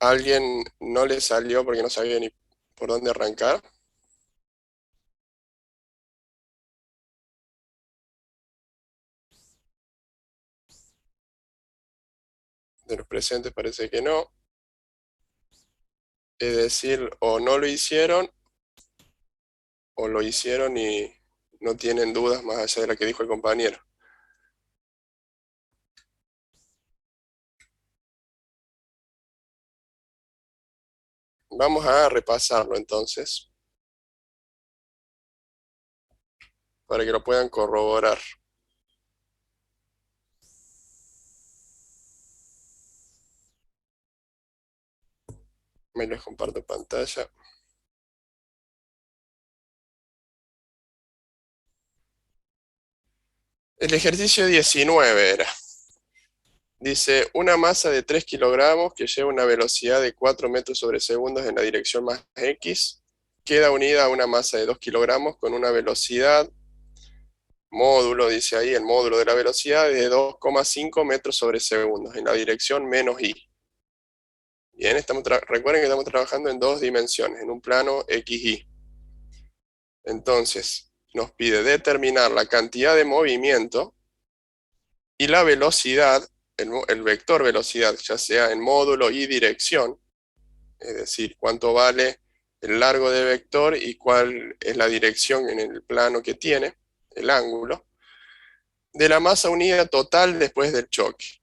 ¿A alguien no le salió porque no sabía ni por dónde arrancar? De los presentes parece que no. Es decir, o no lo hicieron, o lo hicieron y no tienen dudas más allá de la que dijo el compañero. Vamos a repasarlo entonces, para que lo puedan corroborar. Me les comparto pantalla. El ejercicio 19 era. Dice, una masa de 3 kilogramos que lleva una velocidad de 4 metros sobre segundos en la dirección más x, queda unida a una masa de 2 kilogramos con una velocidad, módulo, dice ahí, el módulo de la velocidad de 2,5 metros sobre segundos en la dirección menos y. Bien, recuerden que estamos trabajando en dos dimensiones, en un plano XY. Entonces, nos pide determinar la cantidad de movimiento y la velocidad, el vector velocidad, ya sea en módulo y dirección, es decir, cuánto vale el largo de vector y cuál es la dirección en el plano que tiene, el ángulo, de la masa unida total después del choque.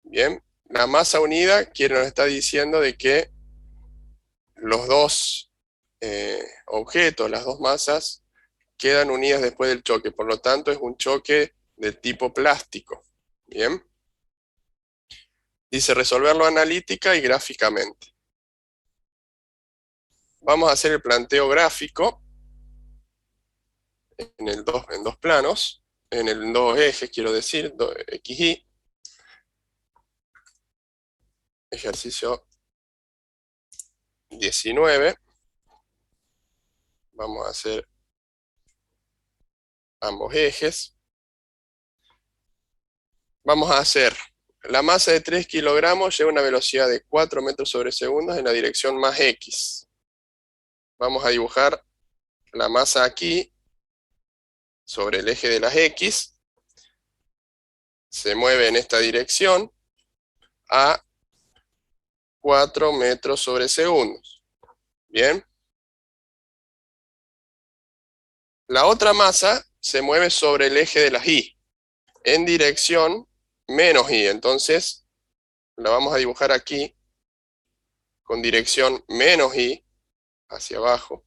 Bien, la masa unida nos está diciendo de que los dos objetos, las dos masas, quedan unidas después del choque, por lo tanto es un choque de tipo plástico. Bien, dice resolverlo analítica y gráficamente. Vamos a hacer el planteo gráfico en dos planos, en dos ejes, quiero decir, X, Y. Ejercicio 19. Vamos a hacer ambos ejes. Vamos a hacer la masa de 3 kilogramos lleva una velocidad de 4 metros sobre segundos en la dirección más X. Vamos a dibujar la masa aquí sobre el eje de las X. Se mueve en esta dirección a 4 metros sobre segundos. Bien. La otra masa se mueve sobre el eje de las Y en dirección menos Y. Entonces la vamos a dibujar aquí con dirección menos Y hacia abajo.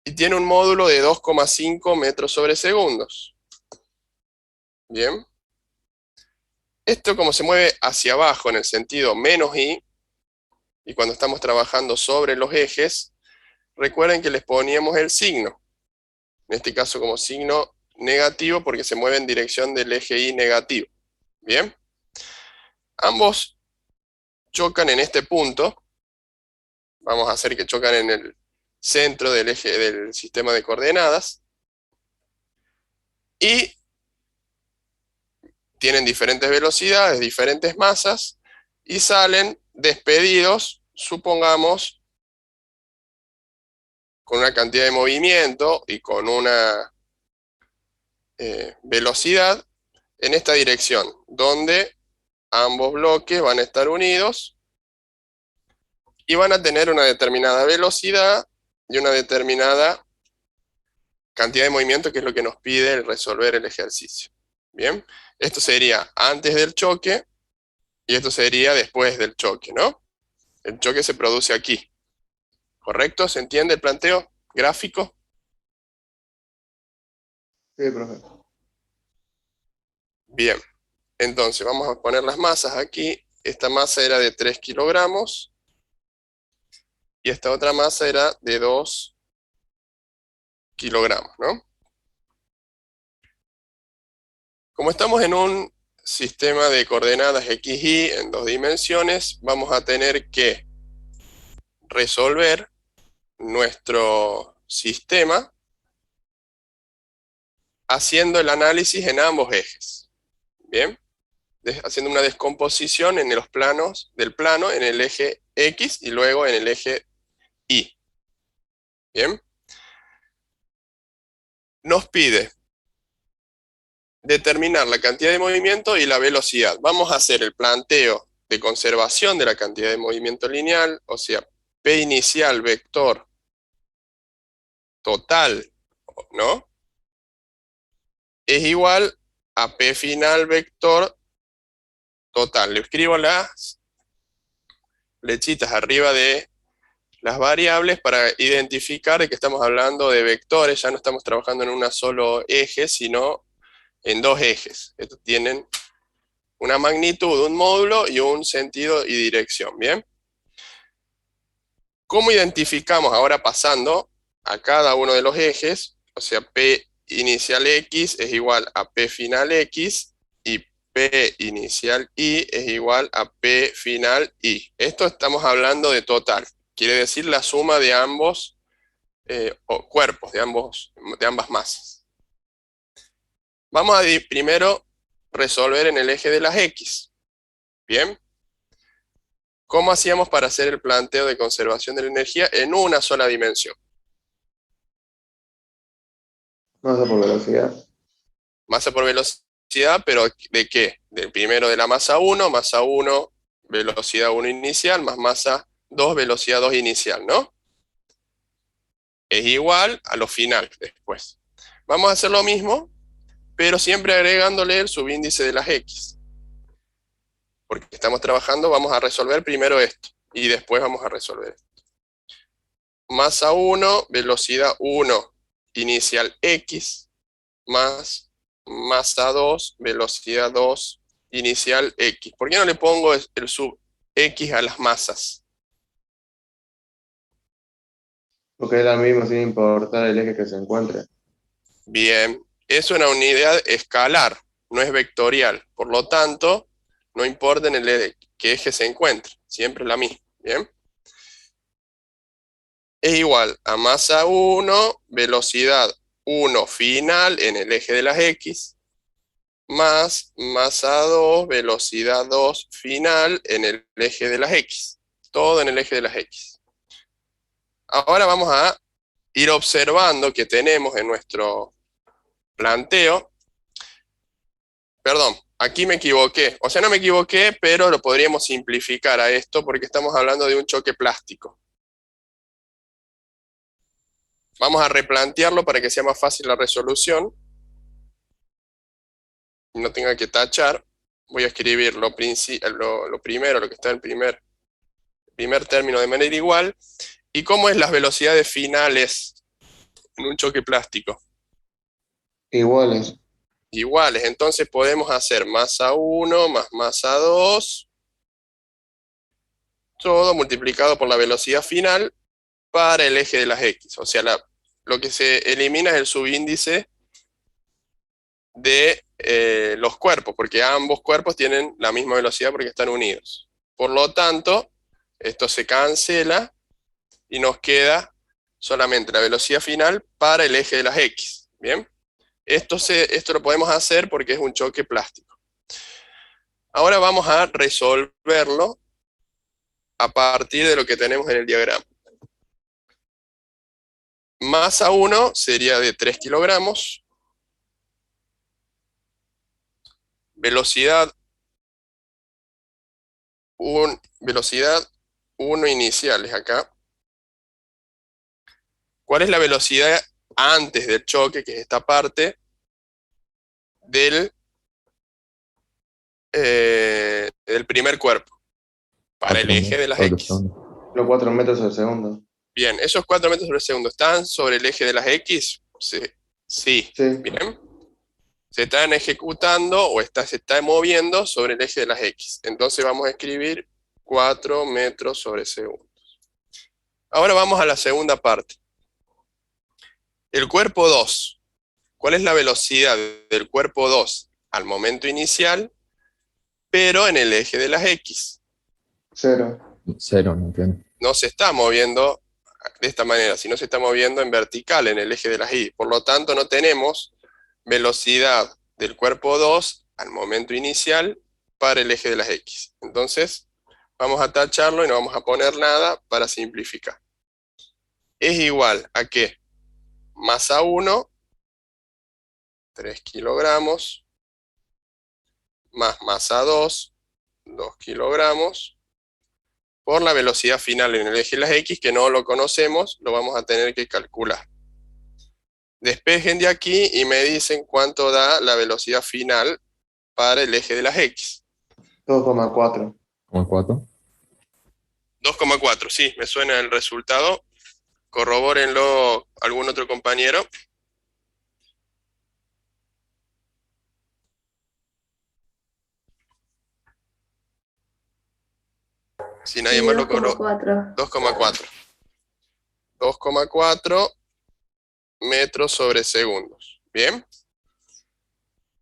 Y tiene un módulo de 2,5 metros sobre segundos. Bien. Esto como se mueve hacia abajo en el sentido menos y cuando estamos trabajando sobre los ejes, recuerden que les poníamos el signo. En este caso como signo negativo porque se mueve en dirección del eje Y negativo. Bien. Ambos chocan en este punto. Vamos a hacer que chocan en el centro del eje del sistema de coordenadas. Y tienen diferentes velocidades, diferentes masas, y salen despedidos, supongamos, con una cantidad de movimiento y con una velocidad en esta dirección, donde ambos bloques van a estar unidos y van a tener una determinada velocidad y una determinada cantidad de movimiento, que es lo que nos pide resolver el ejercicio. Bien, esto sería antes del choque y esto sería después del choque, ¿no? El choque se produce aquí. ¿Correcto? ¿Se entiende el planteo gráfico? Sí, profe. Bien, entonces vamos a poner las masas aquí. Esta masa era de 3 kilogramos y esta otra masa era de 2 kilogramos, ¿no? Como estamos en un sistema de coordenadas XY en dos dimensiones, vamos a tener que resolver nuestro sistema haciendo el análisis en ambos ejes. Bien. haciendo una descomposición en los planos del plano en el eje X y luego en el eje Y. ¿Bien? Nos pide determinar la cantidad de movimiento y la velocidad. Vamos a hacer el planteo de conservación de la cantidad de movimiento lineal, o sea, P inicial vector total, ¿no? Es igual a P final vector total. Le escribo las flechitas arriba de las variables para identificar que estamos hablando de vectores, ya no estamos trabajando en un solo eje, sino en dos ejes. Estos tienen una magnitud, un módulo y un sentido y dirección, ¿bien? ¿Cómo identificamos ahora pasando a cada uno de los ejes? O sea, P inicial X es igual a P final X y P inicial Y es igual a P final Y. Esto estamos hablando de total, quiere decir la suma de ambos o cuerpos, de ambas masas. Vamos a primero resolver en el eje de las X. Bien. ¿Cómo hacíamos para hacer el planteo de conservación de la energía en una sola dimensión? Masa por velocidad. Masa por velocidad, pero ¿de qué? Del primero de la masa 1, velocidad 1 inicial, más masa 2, velocidad 2 inicial, ¿no? Es igual a lo final después. Vamos a hacer lo mismo, pero siempre agregándole el subíndice de las X. Porque estamos trabajando, vamos a resolver primero esto, y después vamos a resolver esto. Masa 1, velocidad 1 inicial X, más masa 2, velocidad 2 inicial X. ¿Por qué no le pongo el sub X a las masas? Porque es la misma sin importar el eje que se encuentre. Bien, es una unidad escalar, no es vectorial. Por lo tanto, no importa en qué eje se encuentre, siempre es la misma. Bien. Es igual a masa 1, velocidad 1 final en el eje de las X, más masa 2, velocidad 2 final en el eje de las X. Todo en el eje de las X. Ahora vamos a ir observando que tenemos en nuestro planteo. Perdón, aquí me equivoqué. O sea, no me equivoqué, pero lo podríamos simplificar a esto porque estamos hablando de un choque plástico. Vamos a replantearlo para que sea más fácil la resolución. Y no tenga que tachar. Voy a escribir lo primero, lo que está en el primer término de manera igual. ¿Y cómo es las velocidades finales en un choque plástico? Iguales. Iguales, entonces podemos hacer masa 1 más masa 2, todo multiplicado por la velocidad final para el eje de las X. O sea, lo que se elimina es el subíndice de los cuerpos, porque ambos cuerpos tienen la misma velocidad porque están unidos. Por lo tanto, esto se cancela y nos queda solamente la velocidad final para el eje de las X. ¿Bien? Esto lo podemos hacer porque es un choque plástico. Ahora vamos a resolverlo a partir de lo que tenemos en el diagrama. Masa 1 sería de 3 kilogramos. Velocidad 1 inicial es acá. ¿Cuál es la velocidad antes del choque, que es esta parte, del primer cuerpo? Para el eje de las X. Los 4 metros al segundo. Bien, ¿esos 4 metros sobre segundo están sobre el eje de las X? Sí. Sí. Bien. Se están ejecutando o se está moviendo sobre el eje de las X. Entonces vamos a escribir 4 metros sobre segundo. Ahora vamos a la segunda parte. El cuerpo 2. ¿Cuál es la velocidad del cuerpo 2 al momento inicial, pero en el eje de las X? 0. 0, no entiendo. No se está moviendo de esta manera, sino se está moviendo en vertical en el eje de las Y. Por lo tanto, no tenemos velocidad del cuerpo 2 al momento inicial para el eje de las X. Entonces, vamos a tacharlo y no vamos a poner nada para simplificar. Es igual a que masa 1, 3 kilogramos, más masa 2, 2 kilogramos, por la velocidad final en el eje de las X, que no lo conocemos, lo vamos a tener que calcular. Despejen de aquí y me dicen cuánto da la velocidad final para el eje de las X. 2,4. 2,4. 2,4, sí, me suena el resultado. Corrobórenlo algún otro compañero. Si nadie Sí, más lo corroboró. 2,4. 2,4. 2,4 metros sobre segundos. ¿Bien?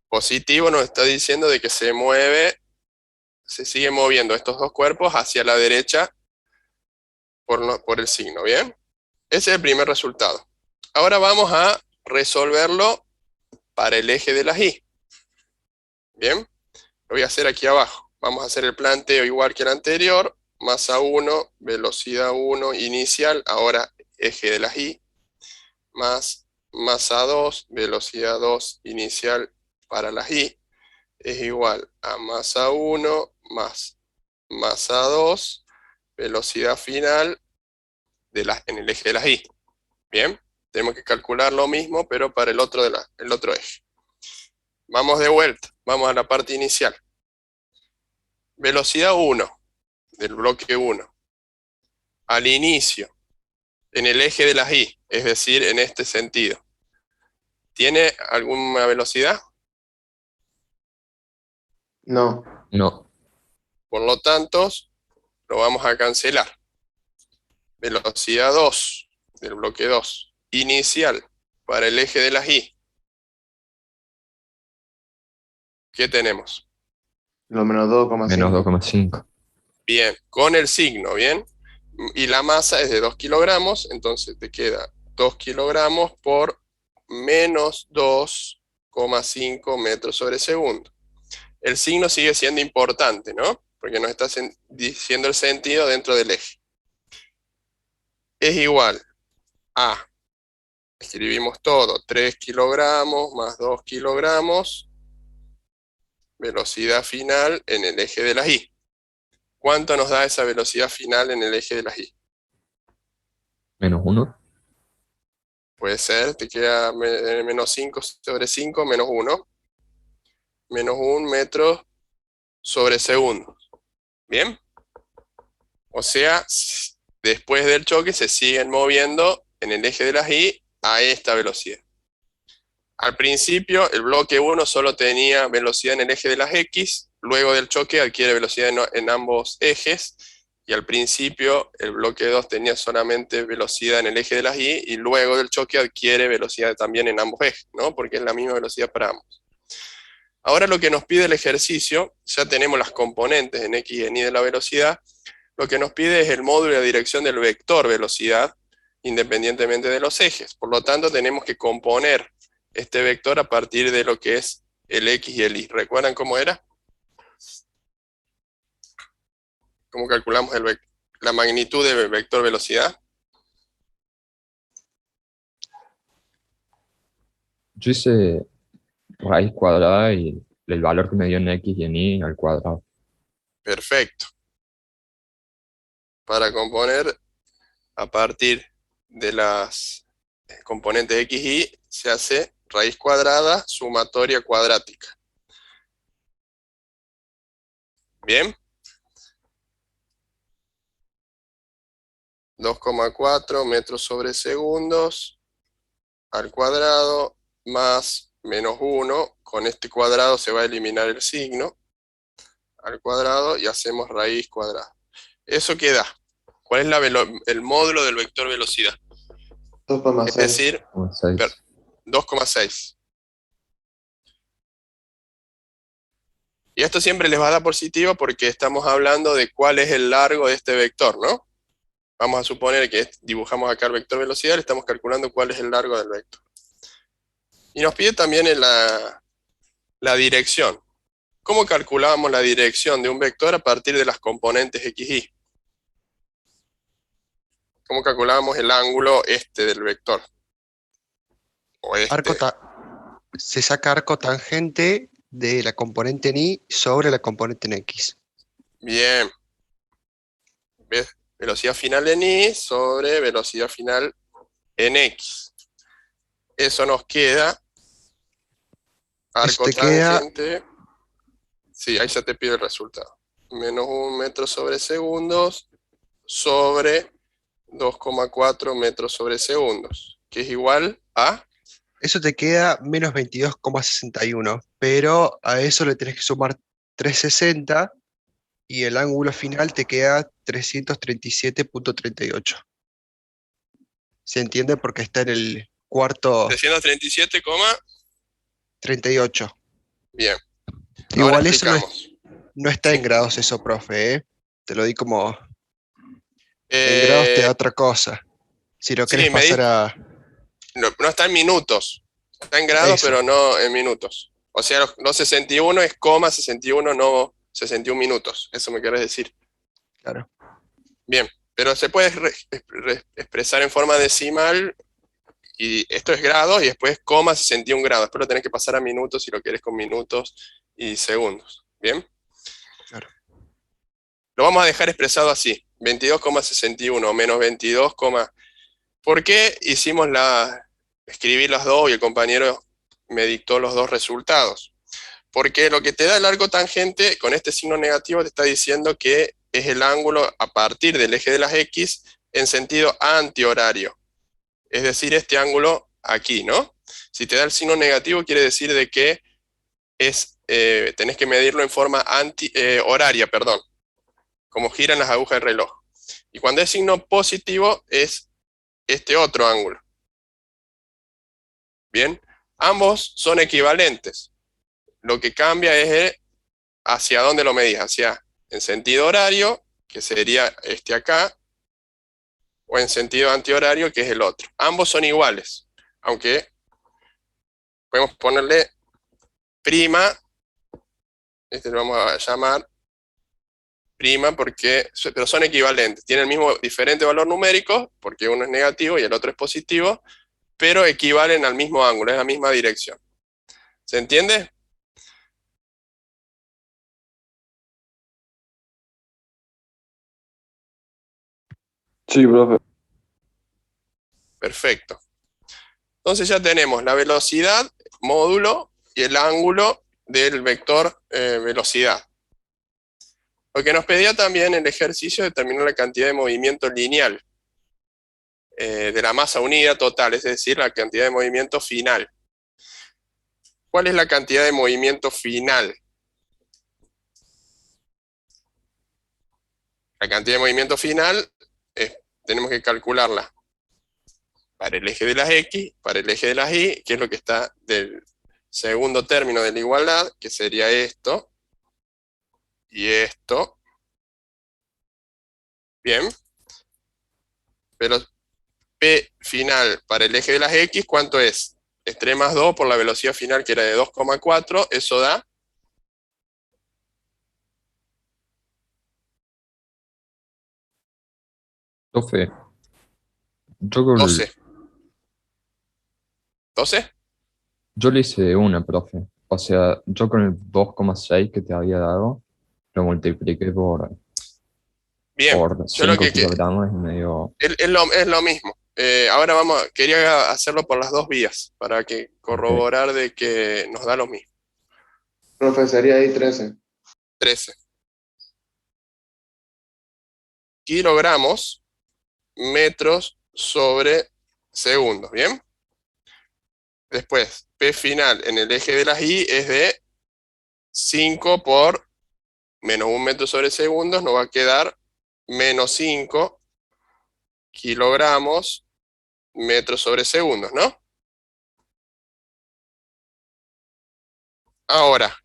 Positivo nos está diciendo de que se sigue moviendo estos dos cuerpos hacia la derecha por el signo. ¿Bien? Ese es el primer resultado. Ahora vamos a resolverlo para el eje de las Y. ¿Bien? Lo voy a hacer aquí abajo. Vamos a hacer el planteo igual que el anterior. Masa 1, velocidad 1 inicial, ahora eje de las Y, más masa 2, velocidad 2 inicial para las Y, es igual a masa 1 más masa 2, velocidad final en el eje de las Y. Bien, tenemos que calcular lo mismo, pero para el otro eje. Vamos de vuelta, vamos a la parte inicial. Velocidad 1 del bloque 1. Al inicio, en el eje de las Y, es decir, en este sentido. ¿Tiene alguna velocidad? No. No. Por lo tanto, lo vamos a cancelar. Velocidad 2 del bloque 2. Inicial para el eje de las Y. ¿Qué tenemos? Lo menos 2,5. Menos 2,5. Bien, con el signo, ¿bien? Y la masa es de 2 kilogramos, entonces te queda 2 kilogramos por menos 2,5 metros sobre segundo. El signo sigue siendo importante, ¿no? Porque nos está diciendo el sentido dentro del eje. Es igual a, escribimos todo, 3 kilogramos más 2 kilogramos, velocidad final en el eje de las Y. ¿Cuánto nos da esa velocidad final en el eje de las Y? Menos 1. Puede ser, te queda menos 5 sobre 5, menos 1. Menos 1 metro sobre segundo. ¿Bien? O sea, después del choque se siguen moviendo en el eje de las Y a esta velocidad. Al principio, el bloque 1 solo tenía velocidad en el eje de las X, luego del choque adquiere velocidad en ambos ejes, y al principio el bloque 2 tenía solamente velocidad en el eje de las Y, y luego del choque adquiere velocidad también en ambos ejes, ¿no? Porque es la misma velocidad para ambos. Ahora lo que nos pide el ejercicio, ya tenemos las componentes en X y en Y de la velocidad, lo que nos pide es el módulo y la dirección del vector velocidad, independientemente de los ejes. Por lo tanto, tenemos que componer este vector a partir de lo que es el X y el Y. ¿Recuerdan cómo era? ¿Cómo calculamos la magnitud del vector velocidad? Yo hice raíz cuadrada y el valor que me dio en X y en Y al cuadrado. Perfecto. Para componer a partir de las componentes X y Y se hace raíz cuadrada sumatoria cuadrática. ¿Bien? 2,4 metros sobre segundos al cuadrado más menos 1. Con este cuadrado se va a eliminar el signo al cuadrado y hacemos raíz cuadrada. ¿Eso qué da? ¿Cuál es el módulo del vector velocidad? 2,6. Es decir, 2,6. 2,6. Y esto siempre les va a dar positivo porque estamos hablando de cuál es el largo de este vector, ¿no? Vamos a suponer que dibujamos acá el vector velocidad, le estamos calculando cuál es el largo del vector. Y nos pide también la dirección. ¿Cómo calculábamos la dirección de un vector a partir de las componentes x, y? ¿Cómo calculábamos el ángulo este del vector? O este. Se saca arco tangente de la componente en y sobre la componente en x. Bien. ¿Ves? Velocidad final en y sobre velocidad final en x. Eso nos queda arco Eso te queda tangente. Sí, ahí ya te pide el resultado. Menos 1 metro sobre segundos sobre 2,4 metros sobre segundos, que es igual a... Eso te queda menos 22,61, pero a eso le tenés que sumar 360 y el ángulo final te queda 337,38. ¿Se entiende? Porque está en el cuarto 337, 38. bien. Ahora Igual eso explicamos. no está en Sí. grados eso, profe, ¿eh? Te lo di como... En grados te da otra cosa. Si lo sí, querés pasar a... no está en minutos. Está en grados, Eso. pero no en minutos. O sea, los 61 es coma 61, no 61 minutos. Eso me querés decir. Claro. Bien, pero se puede expresar en forma decimal, y esto es grados, y después coma 61 grados. Después lo tenés que pasar a minutos si lo querés con minutos y segundos. ¿Bien? Claro. Lo vamos a dejar expresado así, 22,61 menos 22, ¿por qué hicimos escribí las dos y el compañero me dictó los dos resultados? Porque lo que te da el arco tangente con este signo negativo te está diciendo que es el ángulo a partir del eje de las x en sentido antihorario. Es decir, este ángulo aquí, ¿no? Si te da el signo negativo quiere decir de que tenés que medirlo en forma horaria, perdón, como giran las agujas del reloj. Y cuando es signo positivo es este otro ángulo. Bien, ambos son equivalentes. Lo que cambia es hacia dónde lo medís, hacia en sentido horario, que sería este acá, o en sentido antihorario, que es el otro. Ambos son iguales, aunque podemos ponerle prima, este lo vamos a llamar prima pero son equivalentes, tienen el mismo diferente valor numérico, porque uno es negativo y el otro es positivo, pero equivalen al mismo ángulo, es la misma dirección. ¿Se entiende? Sí, profe. Perfecto. Entonces ya tenemos la velocidad, módulo, y el ángulo del vector velocidad. Lo que nos pedía también el ejercicio es determinar la cantidad de movimiento lineal de la masa unida total, es decir, la cantidad de movimiento final. ¿Cuál es la cantidad de movimiento final? La cantidad de movimiento final tenemos que calcularla para el eje de las X, para el eje de las Y, que es lo que está del segundo término de la igualdad, que sería esto y esto. Bien. Pero P final para el eje de las X, ¿cuánto es? Es 3 más 2 por la velocidad final que era de 2,4, eso da... Profe, yo, con 12. ¿12? yo le hice una, profe. O sea, yo con el 2,6 que te había dado, lo multipliqué Bien, por yo lo 5 que... kilogramos y me dio... Es lo mismo. Ahora quería hacerlo por las dos vías, para que corroborar de que nos da lo mismo. Profe, sería ahí 13. 13 kilogramos metros sobre segundos, ¿bien? Después, P final en el eje de las Y es de 5 por menos 1 metro sobre segundos, nos va a quedar menos 5 kilogramos metros sobre segundos, ¿no? Ahora,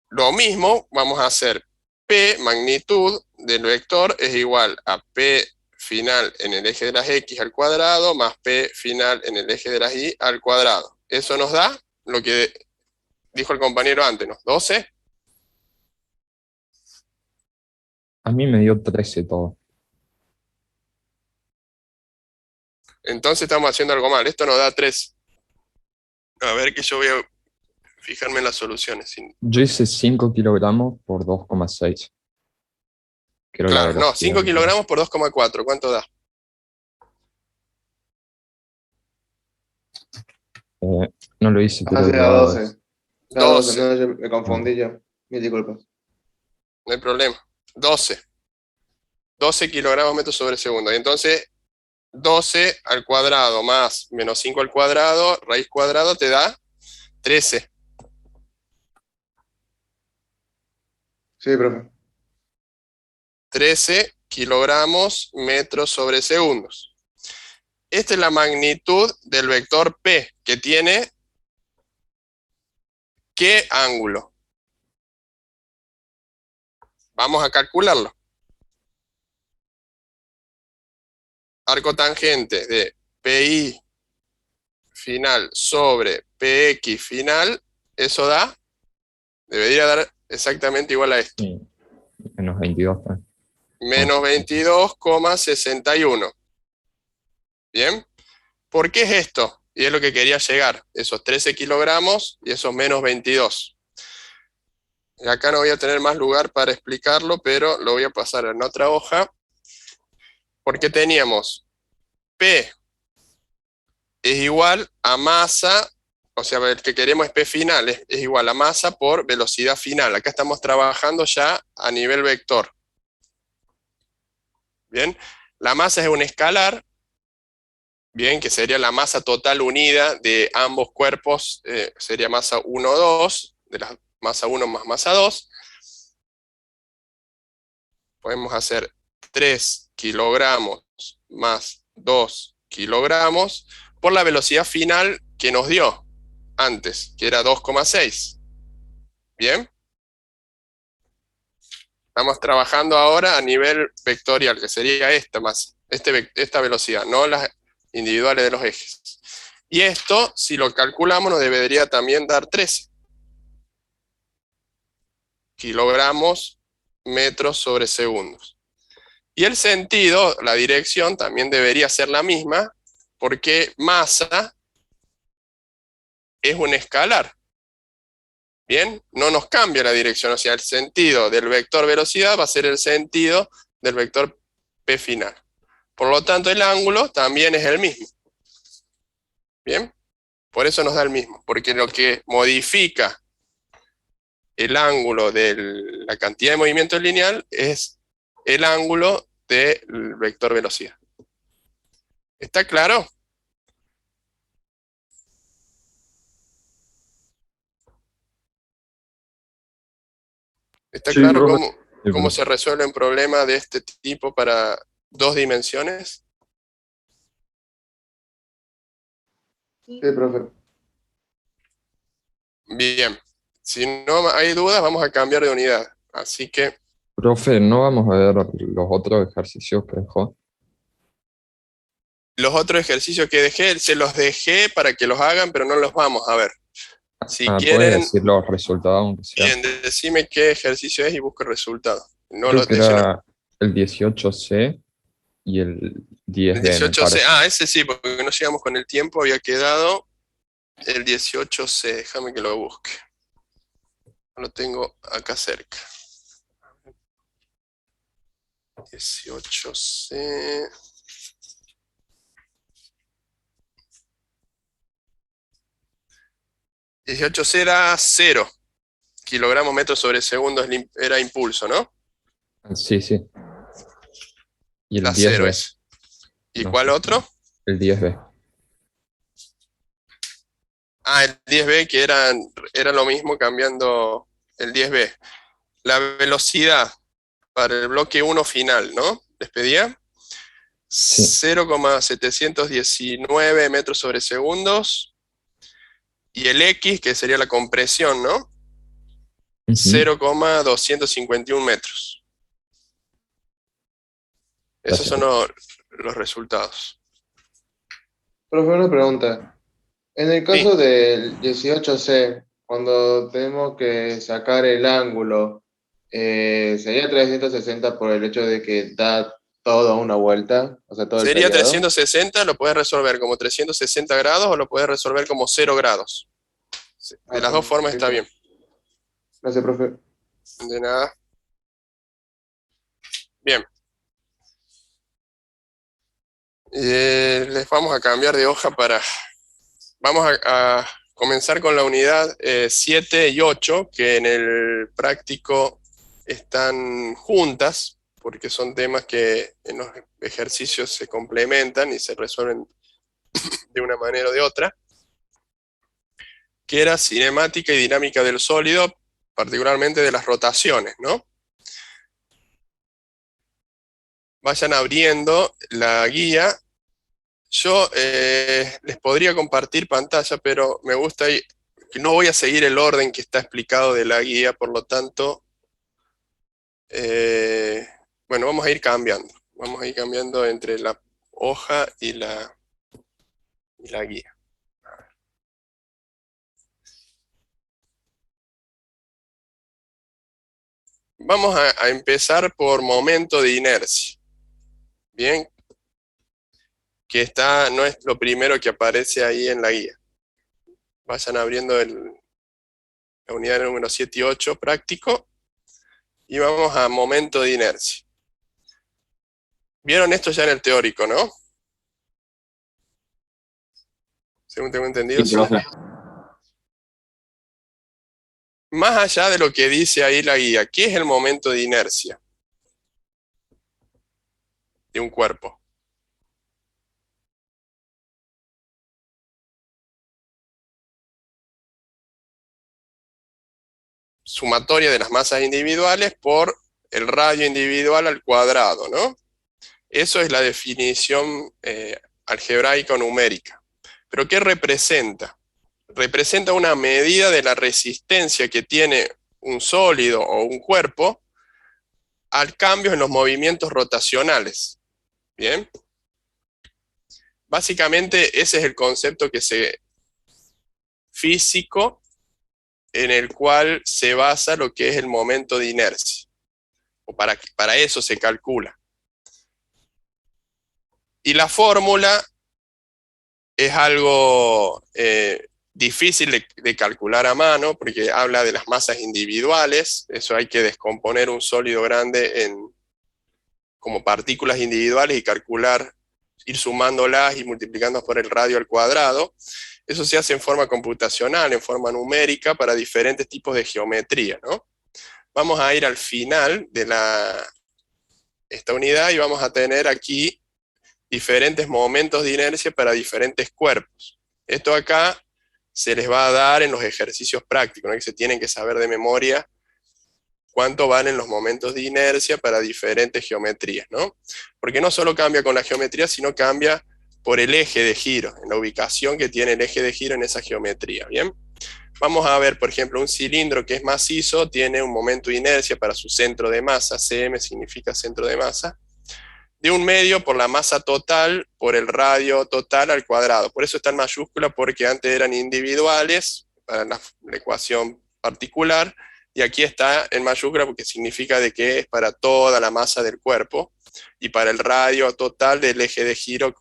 lo mismo vamos a hacer P magnitud del vector es igual a P final en el eje de las X al cuadrado más P final en el eje de las Y al cuadrado. Eso nos da lo que dijo el compañero antes, ¿no? 12. A mí me dio 13 todo. Entonces estamos haciendo algo mal. Esto nos da 3. A ver que yo voy a fijarme en las soluciones. Yo hice 5 kilogramos por 2,6. Quiero la Claro, no, velocidad. 5 kilogramos por 2,4. ¿Cuánto da? No lo hice, pero Ah, sí, a 12. Da 12, 12. no, yo me confundí yo. Mil disculpas. No hay problema. 12. 12 kilogramos metros sobre segundo. Y entonces 12 al cuadrado más menos 5 al cuadrado, raíz cuadrada, te da 13. Sí, profe. 13 kilogramos metros sobre segundos. Esta es la magnitud del vector P, que tiene ¿qué ángulo? Vamos a calcularlo. Arco tangente de PI final sobre PX final, eso debería dar exactamente igual a esto. Sí, menos 22. Menos 22,61. ¿Bien? ¿Por qué es esto? Y es lo que quería llegar. Esos 13 kilogramos y esos menos 22. Y acá no voy a tener más lugar para explicarlo, pero lo voy a pasar en otra hoja. Porque teníamos P es igual a masa, o sea, el que queremos es P final, es igual a masa por velocidad final. Acá estamos trabajando ya a nivel vector. Bien, la masa es un escalar, bien, que sería la masa total unida de ambos cuerpos, sería masa 1, 2, de la masa 1 más masa 2. Podemos hacer 3 kilogramos más 2 kilogramos por la velocidad final que nos dio antes, que era 2,6. ¿Bien? Estamos trabajando ahora a nivel vectorial, que sería esta masa, esta velocidad, no las individuales de los ejes. Y esto, si lo calculamos, nos debería también dar 13 kilogramos metros sobre segundos. Y el sentido, la dirección, también debería ser la misma, porque masa es un escalar. ¿Bien? No nos cambia la dirección, o sea, el sentido del vector velocidad va a ser el sentido del vector P final. Por lo tanto, el ángulo también es el mismo. ¿Bien? Por eso nos da el mismo, porque lo que modifica el ángulo de la cantidad de movimiento lineal es el ángulo del vector velocidad. ¿Está claro? ¿Está Sí, claro profe. cómo se resuelve un problema de este tipo para 2 dimensiones? Sí, profe. Bien. Si no hay dudas, vamos a cambiar de unidad. Así que, Profe, ¿no vamos a ver los otros ejercicios que dejó? los otros ejercicios que dejé, se los dejé para que los hagan, pero no los vamos a ver. Si ¿Puede quieren, decir los resultados, aunque sea? bien, decime qué ejercicio es y busco el resultado. No Creo lo que de lleno. era el 18C y el El 10B, me 18C. parece. Ah, ese sí, porque no llegamos con el tiempo, había quedado el 18C. Déjame que lo busque. Lo tengo acá cerca. 18C. 18C era 0 kilogramos metros sobre segundo, era impulso, ¿no? Sí, sí. Y el Era 0 10B. ese. ¿Y No cuál sé. otro? El 10B. Ah, el 10B, que era lo mismo cambiando el 10B. La velocidad para el bloque 1 final, ¿no? ¿Les pedía? Sí. 0,719 metros sobre segundos. Y el X, que sería la compresión, ¿no? Ujú. 0,251 metros. Esos Gracias. son los resultados. Profe, una pregunta. En el Sí, caso del 18C, cuando tenemos que sacar el ángulo, Sería 360 por el hecho de que da toda una vuelta, o sea, todo el Sería periodo. 360, lo puedes resolver como 360 grados o lo puedes resolver como 0 grados. De las dos formas está bien. Gracias, profe. De nada. Bien. Les vamos a cambiar de hoja para... Vamos a comenzar con la unidad 7 y 8, que en el práctico están juntas, porque son temas que en los ejercicios se complementan y se resuelven de una manera o de otra, que era cinemática y dinámica del sólido, particularmente de las rotaciones, ¿no? Vayan abriendo la guía. Yo les podría compartir pantalla, pero me gusta que no voy a seguir el orden que está explicado de la guía, por lo tanto, bueno, vamos a ir cambiando. Vamos a ir cambiando entre la hoja y la guía. Vamos a empezar por momento de inercia. Bien, que no es lo primero que aparece ahí en la guía. Vayan abriendo la unidad número 7 y 8 práctico, y vamos a momento de inercia. ¿Vieron esto ya en el teórico, no? Según tengo entendido. Sí, profe. Más allá de lo que dice ahí la guía, ¿qué es el momento de inercia de un cuerpo? Sumatoria de las masas individuales por el radio individual al cuadrado, ¿no? Eso es la definición algebraica o numérica. ¿Pero qué representa? Representa una medida de la resistencia que tiene un sólido o un cuerpo al cambio en los movimientos rotacionales. ¿Bien? Básicamente ese es el concepto físico en el cual se basa lo que es el momento de inercia. O para eso se calcula. Y la fórmula es algo difícil de calcular a mano, porque habla de las masas individuales. Eso hay que descomponer un sólido grande como partículas individuales y calcular, ir sumándolas y multiplicándolas por el radio al cuadrado. Eso se hace en forma computacional, en forma numérica, para diferentes tipos de geometría, ¿no? Vamos a ir al final de esta unidad y vamos a tener aquí diferentes momentos de inercia para diferentes cuerpos. Esto acá se les va a dar en los ejercicios prácticos, ¿no? Que se tienen que saber de memoria cuánto valen los momentos de inercia para diferentes geometrías, ¿no? Porque no solo cambia con la geometría, sino cambia por el eje de giro, en la ubicación que tiene el eje de giro en esa geometría, ¿bien? Vamos a ver, por ejemplo, un cilindro que es macizo tiene un momento de inercia para su centro de masa, cm significa centro de masa, de 1/2 por la masa total por el radio total al cuadrado. Por eso está en mayúscula, porque antes eran individuales, para la ecuación particular, y aquí está en mayúscula porque significa de que es para toda la masa del cuerpo, y para el radio total del eje de giro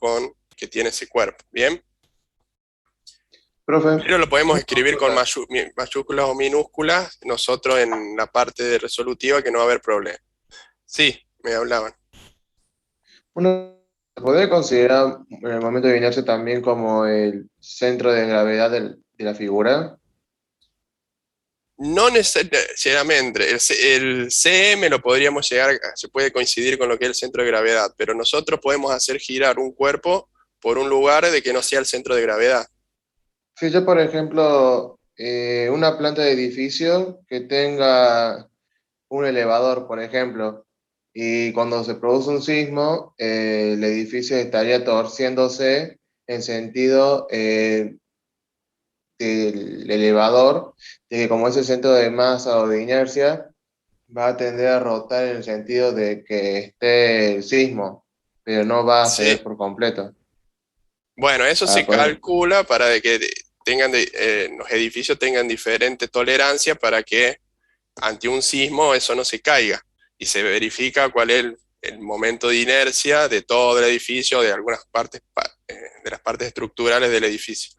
que tiene ese cuerpo, ¿bien? Profe. Pero lo podemos escribir con mayúsculas o minúsculas, nosotros en la parte de resolutiva, que no va a haber problema. Sí, me hablaban. Uno podría considerar el momento de inercia también como el centro de gravedad de la figura. No necesariamente, el CM lo podríamos se puede coincidir con lo que es el centro de gravedad, pero nosotros podemos hacer girar un cuerpo por un lugar de que no sea el centro de gravedad. Si yo, por ejemplo, una planta de edificio que tenga un elevador, por ejemplo, y cuando se produce un sismo, el edificio estaría torciéndose en sentido del elevador, de que como es el centro de masa o de inercia, va a tender a rotar en el sentido de que esté el sismo, pero no va a ceder Sí. por completo. Bueno, eso se pues, calcula para que los edificios tengan diferente tolerancia para que ante un sismo eso no se caiga, y se verifica cuál es el momento de inercia de todo el edificio, de algunas partes, de las partes estructurales del edificio.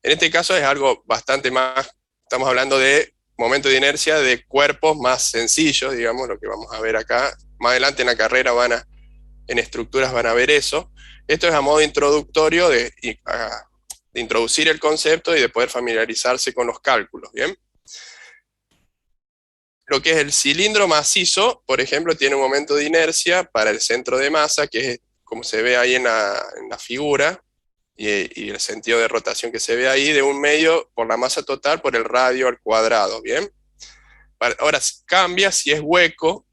En este caso es algo bastante más, estamos hablando de momento de inercia de cuerpos más sencillos, digamos, lo que vamos a ver acá. Más adelante en la carrera en estructuras van a ver eso. Esto es a modo introductorio de introducir el concepto y de poder familiarizarse con los cálculos, ¿bien? Lo que es el cilindro macizo, por ejemplo, tiene un momento de inercia para el centro de masa, que es como se ve ahí en la figura, y el sentido de rotación que se ve ahí, de 1/2 por la masa total por el radio al cuadrado, ¿bien? Ahora cambia si es hueco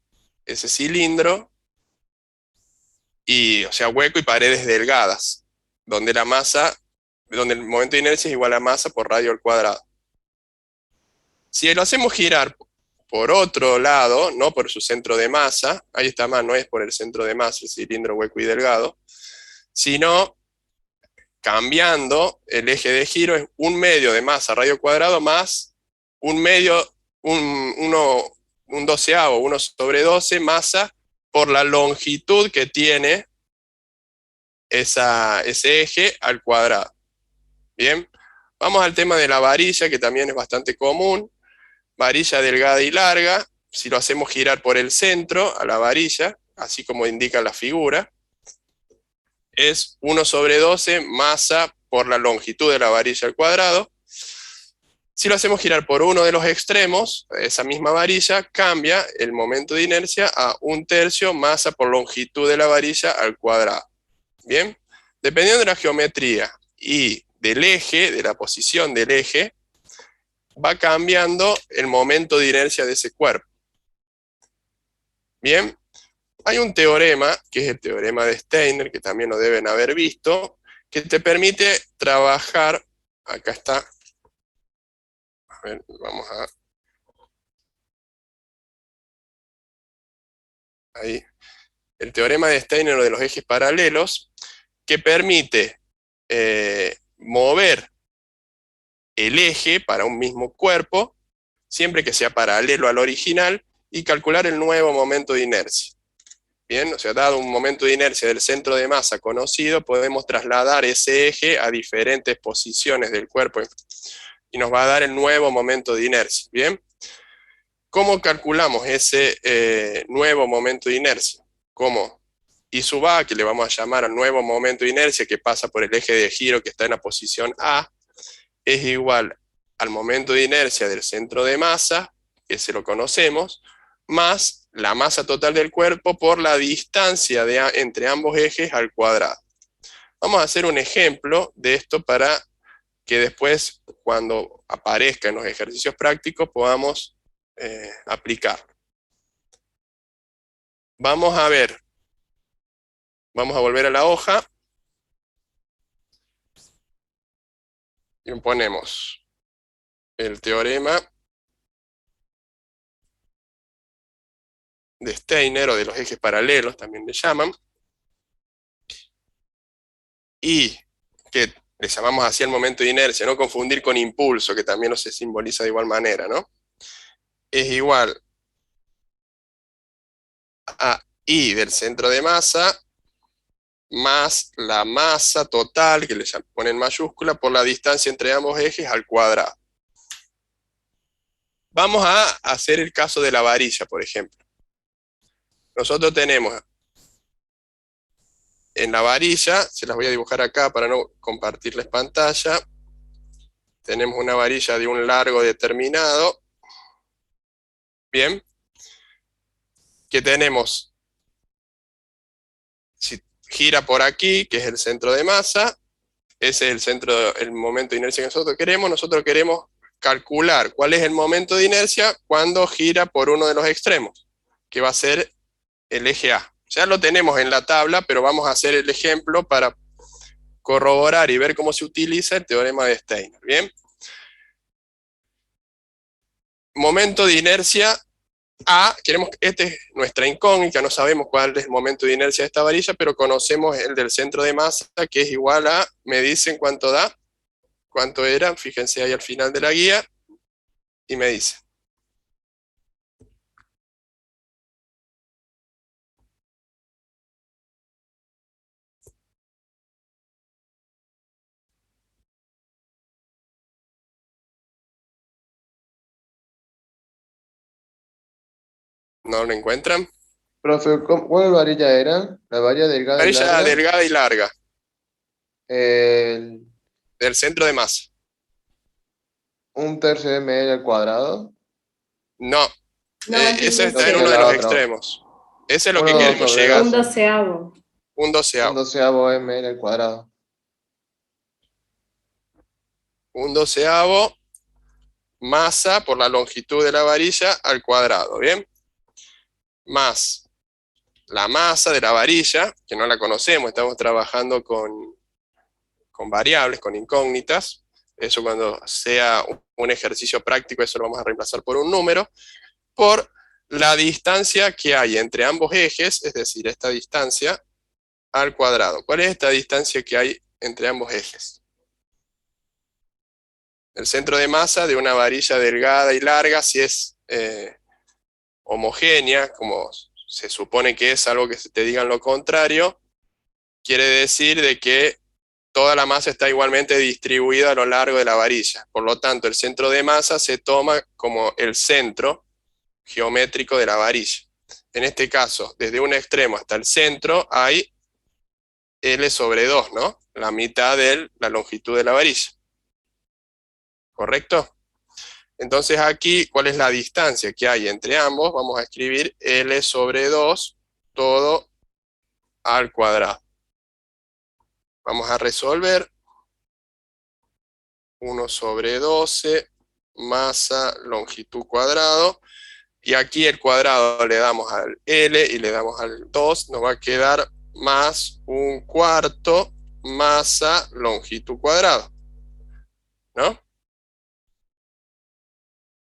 ese cilindro, o sea, hueco y paredes delgadas, donde el momento de inercia es igual a masa por radio al cuadrado. Si lo hacemos girar por otro lado, no por su centro de masa, ahí está más, no es por el centro de masa, el cilindro hueco y delgado, sino cambiando el eje de giro, es 1/2 de masa radio cuadrado más 1/2, un doceavo, 1/12 masa por la longitud que tiene ese eje al cuadrado. Bien, vamos al tema de la varilla, que también es bastante común. Varilla delgada y larga, si lo hacemos girar por el centro a la varilla, así como indica la figura, es 1/12 masa por la longitud de la varilla al cuadrado. Si lo hacemos girar por uno de los extremos, esa misma varilla cambia el momento de inercia a 1/3 masa por longitud de la varilla al cuadrado. Bien, dependiendo de la geometría y del eje, de la posición del eje, va cambiando el momento de inercia de ese cuerpo. Bien, hay un teorema, que es el teorema de Steiner, que también lo deben haber visto, que te permite trabajar, acá está, a ver, vamos a... Ahí, el teorema de Steiner de los ejes paralelos, que permite mover el eje para un mismo cuerpo, siempre que sea paralelo al original, y calcular el nuevo momento de inercia. Bien, o sea, dado un momento de inercia del centro de masa conocido, podemos trasladar ese eje a diferentes posiciones del cuerpo y nos va a dar el nuevo momento de inercia. Bien, ¿cómo calculamos ese nuevo momento de inercia? Como I sub A, que le vamos a llamar al nuevo momento de inercia que pasa por el eje de giro que está en la posición A, es igual al momento de inercia del centro de masa, que se lo conocemos, más la masa total del cuerpo por la distancia entre ambos ejes al cuadrado. Vamos a hacer un ejemplo de esto para que después, cuando aparezca en los ejercicios prácticos, podamos aplicar. Vamos a ver, vamos a volver a la hoja y ponemos el teorema de Steiner, o de los ejes paralelos, también le llaman, y que le llamamos así el momento de inercia, no confundir con impulso, que también no se simboliza de igual manera, ¿no? Es igual a I del centro de masa, más la masa total, que le ponen mayúscula, por la distancia entre ambos ejes al cuadrado. Vamos a hacer el caso de la varilla, por ejemplo. Nosotros tenemos en la varilla, se las voy a dibujar acá para no compartirles pantalla, tenemos una varilla de un largo determinado, bien, que tenemos, si gira por aquí, que es el centro de masa, ese es el momento de inercia que nosotros queremos calcular cuál es el momento de inercia cuando gira por uno de los extremos, que va a ser el eje A. Ya lo tenemos en la tabla, pero vamos a hacer el ejemplo para corroborar y ver cómo se utiliza el teorema de Steiner. Bien. Momento de inercia A, esta es nuestra incógnita, no sabemos cuál es el momento de inercia de esta varilla, pero conocemos el del centro de masa, que es igual a, me dicen cuánto da, cuánto era, fíjense ahí al final de la guía, y me dicen. ¿No lo encuentran? Profe, ¿cuál varilla era? ¿La varilla delgada y Varilla larga? delgada y larga, El- del centro de masa. un tercio de ml al cuadrado. No, No, es un ese está en Entonces uno de la los doceavo. otra. extremos. Ese es lo que 1 queremos sobre llegar. Un 12. doceavo. Un Un doceavo. doceavo ml al cuadrado. Un doceavo masa por la longitud de la varilla al cuadrado, ¿bien? Más la masa de la varilla, que no la conocemos, estamos trabajando con variables, con incógnitas. Eso cuando sea un ejercicio práctico, eso lo vamos a reemplazar por un número, por la distancia que hay entre ambos ejes, es decir, esta distancia al cuadrado. ¿Cuál es esta distancia que hay entre ambos ejes? El centro de masa de una varilla delgada y larga, si es homogénea, como se supone que es, salvo que te digan lo contrario, quiere decir de que toda la masa está igualmente distribuida a lo largo de la varilla. Por lo tanto, el centro de masa se toma como el centro geométrico de la varilla. En este caso, desde un extremo hasta el centro hay L sobre 2, ¿no? La mitad de la longitud de la varilla. ¿Correcto? Entonces aquí, ¿cuál es la distancia que hay entre ambos? Vamos a escribir L sobre 2, todo al cuadrado. Vamos a resolver 1 sobre 12, masa, longitud cuadrado. Y aquí el cuadrado le damos al L y le damos al 2, nos va a quedar más un cuarto masa, longitud cuadrado. ¿No?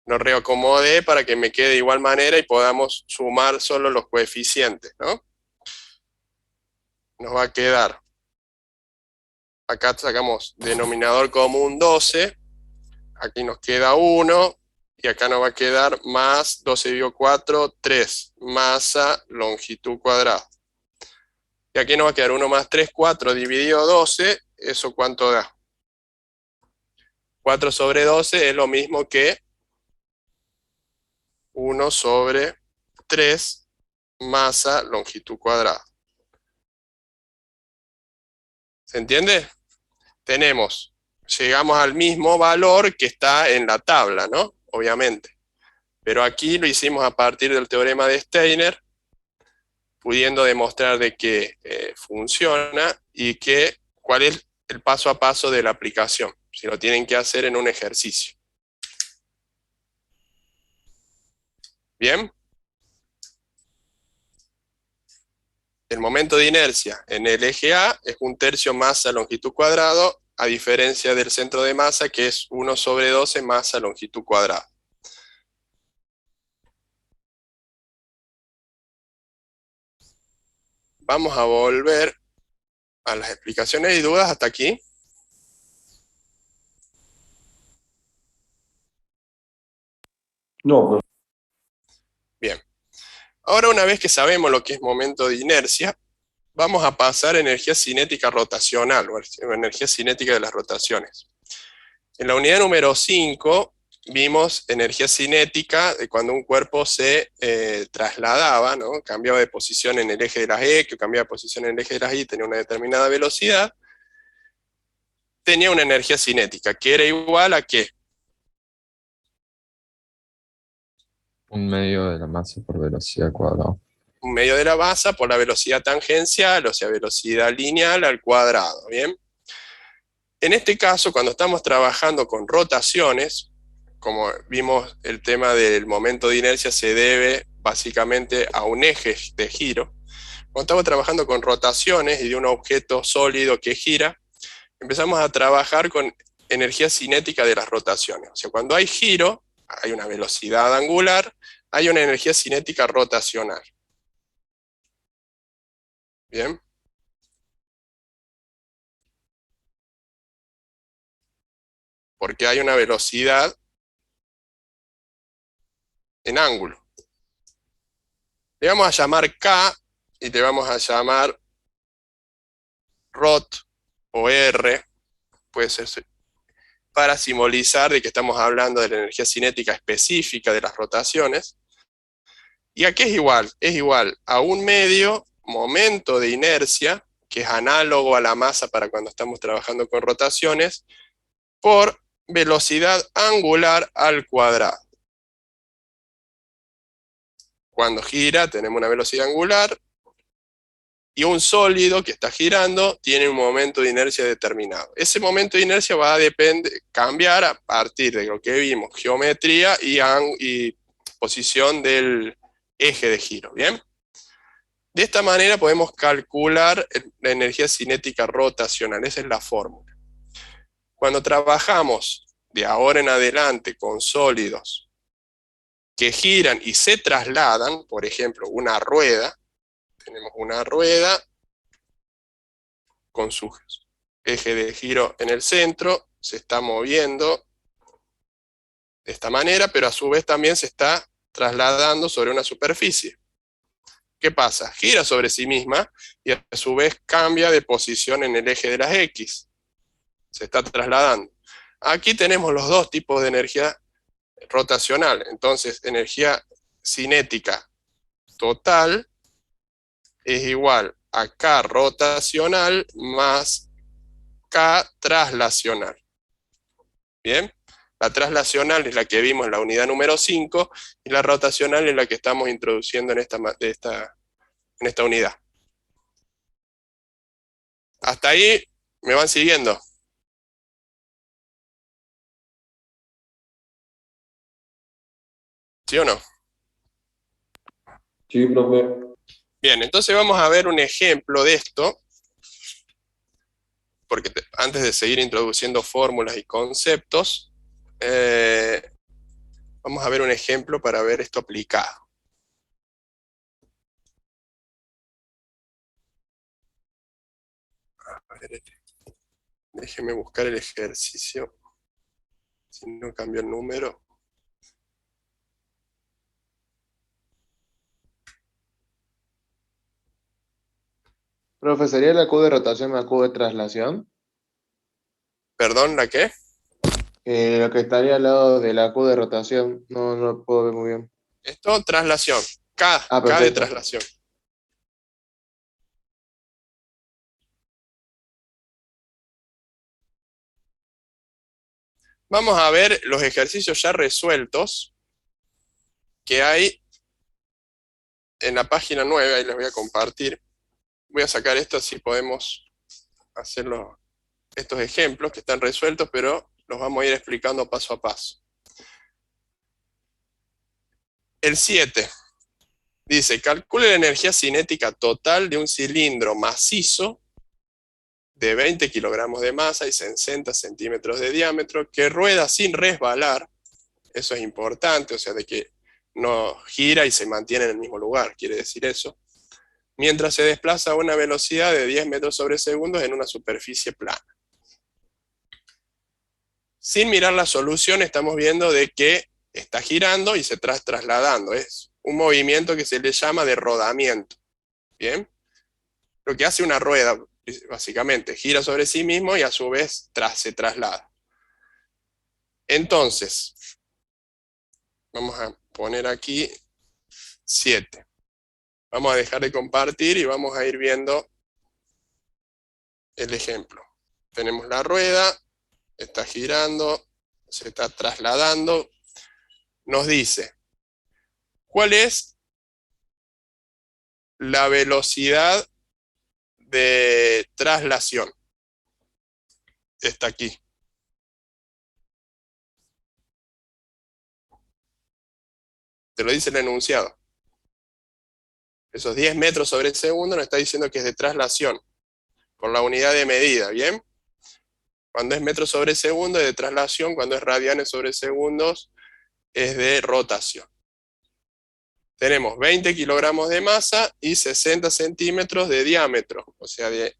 Lo reacomodé para que me quede de igual manera y podamos sumar solo los coeficientes, ¿no? Nos va a quedar, acá sacamos denominador común 12, aquí nos queda 1, y acá nos va a quedar más 12 dividido 4, 3, masa, longitud cuadrada. Y aquí nos va a quedar 1 más 3, 4 dividido 12, ¿eso cuánto da? 4 sobre 12 es lo mismo que 1 sobre 3, masa, longitud cuadrada. ¿Se entiende? Llegamos al mismo valor que está en la tabla, ¿no? Obviamente. Pero aquí lo hicimos a partir del teorema de Steiner, pudiendo demostrar de que funciona y que cuál es el paso a paso de la aplicación, si lo tienen que hacer en un ejercicio. ¿Bien? El momento de inercia en el eje A es 1/3 masa longitud cuadrado, a diferencia del centro de masa, que es 1 sobre 12 masa longitud cuadrada. Vamos a volver a las explicaciones y dudas hasta aquí. No, profe. Bien. Ahora, una vez que sabemos lo que es momento de inercia, vamos a pasar a energía cinética rotacional, o energía cinética de las rotaciones. En la unidad número 5 vimos energía cinética de cuando un cuerpo se trasladaba, ¿no? Cambiaba de posición en el eje de las X, o cambiaba de posición en el eje de las Y, tenía una determinada velocidad, tenía una energía cinética, que era igual a ¿qué? Un medio de la masa por velocidad cuadrada. Un medio de la masa por la velocidad tangencial, o sea, velocidad lineal al cuadrado, ¿bien? En este caso, cuando estamos trabajando con rotaciones, como vimos, el tema del momento de inercia se debe básicamente a un eje de giro. Cuando estamos trabajando con rotaciones y de un objeto sólido que gira, empezamos a trabajar con energía cinética de las rotaciones. O sea, cuando hay giro, hay una velocidad angular, hay una energía cinética rotacional. ¿Bien? Porque hay una velocidad en ángulo. Le vamos a llamar K y le vamos a llamar ROT o R, puede ser, para simbolizar de que estamos hablando de la energía cinética específica de las rotaciones. ¿Y a qué es igual? Es igual a un medio momento de inercia, que es análogo a la masa para cuando estamos trabajando con rotaciones, por velocidad angular al cuadrado. Cuando gira tenemos una velocidad angular, y un sólido que está girando tiene un momento de inercia determinado. Ese momento de inercia va a cambiar a partir de lo que vimos, geometría y posición del eje de giro, ¿bien? De esta manera podemos calcular la energía cinética rotacional, esa es la fórmula. Cuando trabajamos de ahora en adelante con sólidos que giran y se trasladan, por ejemplo, una rueda, tenemos una rueda con su eje de giro en el centro, se está moviendo de esta manera, pero a su vez también se está trasladando sobre una superficie. ¿Qué pasa? Gira sobre sí misma y a su vez cambia de posición en el eje de las X. Se está trasladando. Aquí tenemos los dos tipos de energía rotacional. Entonces, energía cinética total es igual a K rotacional más K traslacional. ¿Bien? La traslacional es la que vimos en la unidad número 5 y la rotacional es la que estamos introduciendo en esta unidad. Hasta ahí, ¿me van siguiendo? ¿Sí o no? Sí, profe. Bien, entonces vamos a ver un ejemplo de esto, porque antes de seguir introduciendo fórmulas y conceptos, vamos a ver un ejemplo para ver esto aplicado. A ver, déjeme buscar el ejercicio, si no cambio el número. Profe, ¿sería la Q de rotación más Q de traslación? ¿Perdón, la qué? Lo que estaría al lado de la Q de rotación, no lo puedo ver muy bien. Esto, traslación. K de Perfecto. traslación. Vamos a ver los ejercicios ya resueltos que hay en la página 9, ahí les voy a compartir. Voy a sacar esto así podemos hacer estos ejemplos que están resueltos, pero los vamos a ir explicando paso a paso. El 7 dice, calcule la energía cinética total de un cilindro macizo de 20 kilogramos de masa y 60 centímetros de diámetro que rueda sin resbalar. Eso es importante, o sea, de que no gira y se mantiene en el mismo lugar, quiere decir eso. Mientras se desplaza a una velocidad de 10 metros sobre segundo en una superficie plana. Sin mirar la solución estamos viendo de que está girando y se está trasladando. Es un movimiento que se le llama de rodamiento. ¿Bien? Lo que hace una rueda, básicamente, gira sobre sí mismo y a su vez se traslada. Entonces, vamos a poner aquí 7. Vamos a dejar de compartir y vamos a ir viendo el ejemplo. Tenemos la rueda, está girando, se está trasladando. Nos dice, ¿cuál es la velocidad de traslación? Está aquí. Te lo dice el enunciado. Esos 10 metros sobre segundo nos está diciendo que es de traslación, por la unidad de medida, ¿bien? Cuando es metros sobre segundo es de traslación, cuando es radianes sobre segundos es de rotación. Tenemos 20 kilogramos de masa y 60 centímetros de diámetro, o sea, de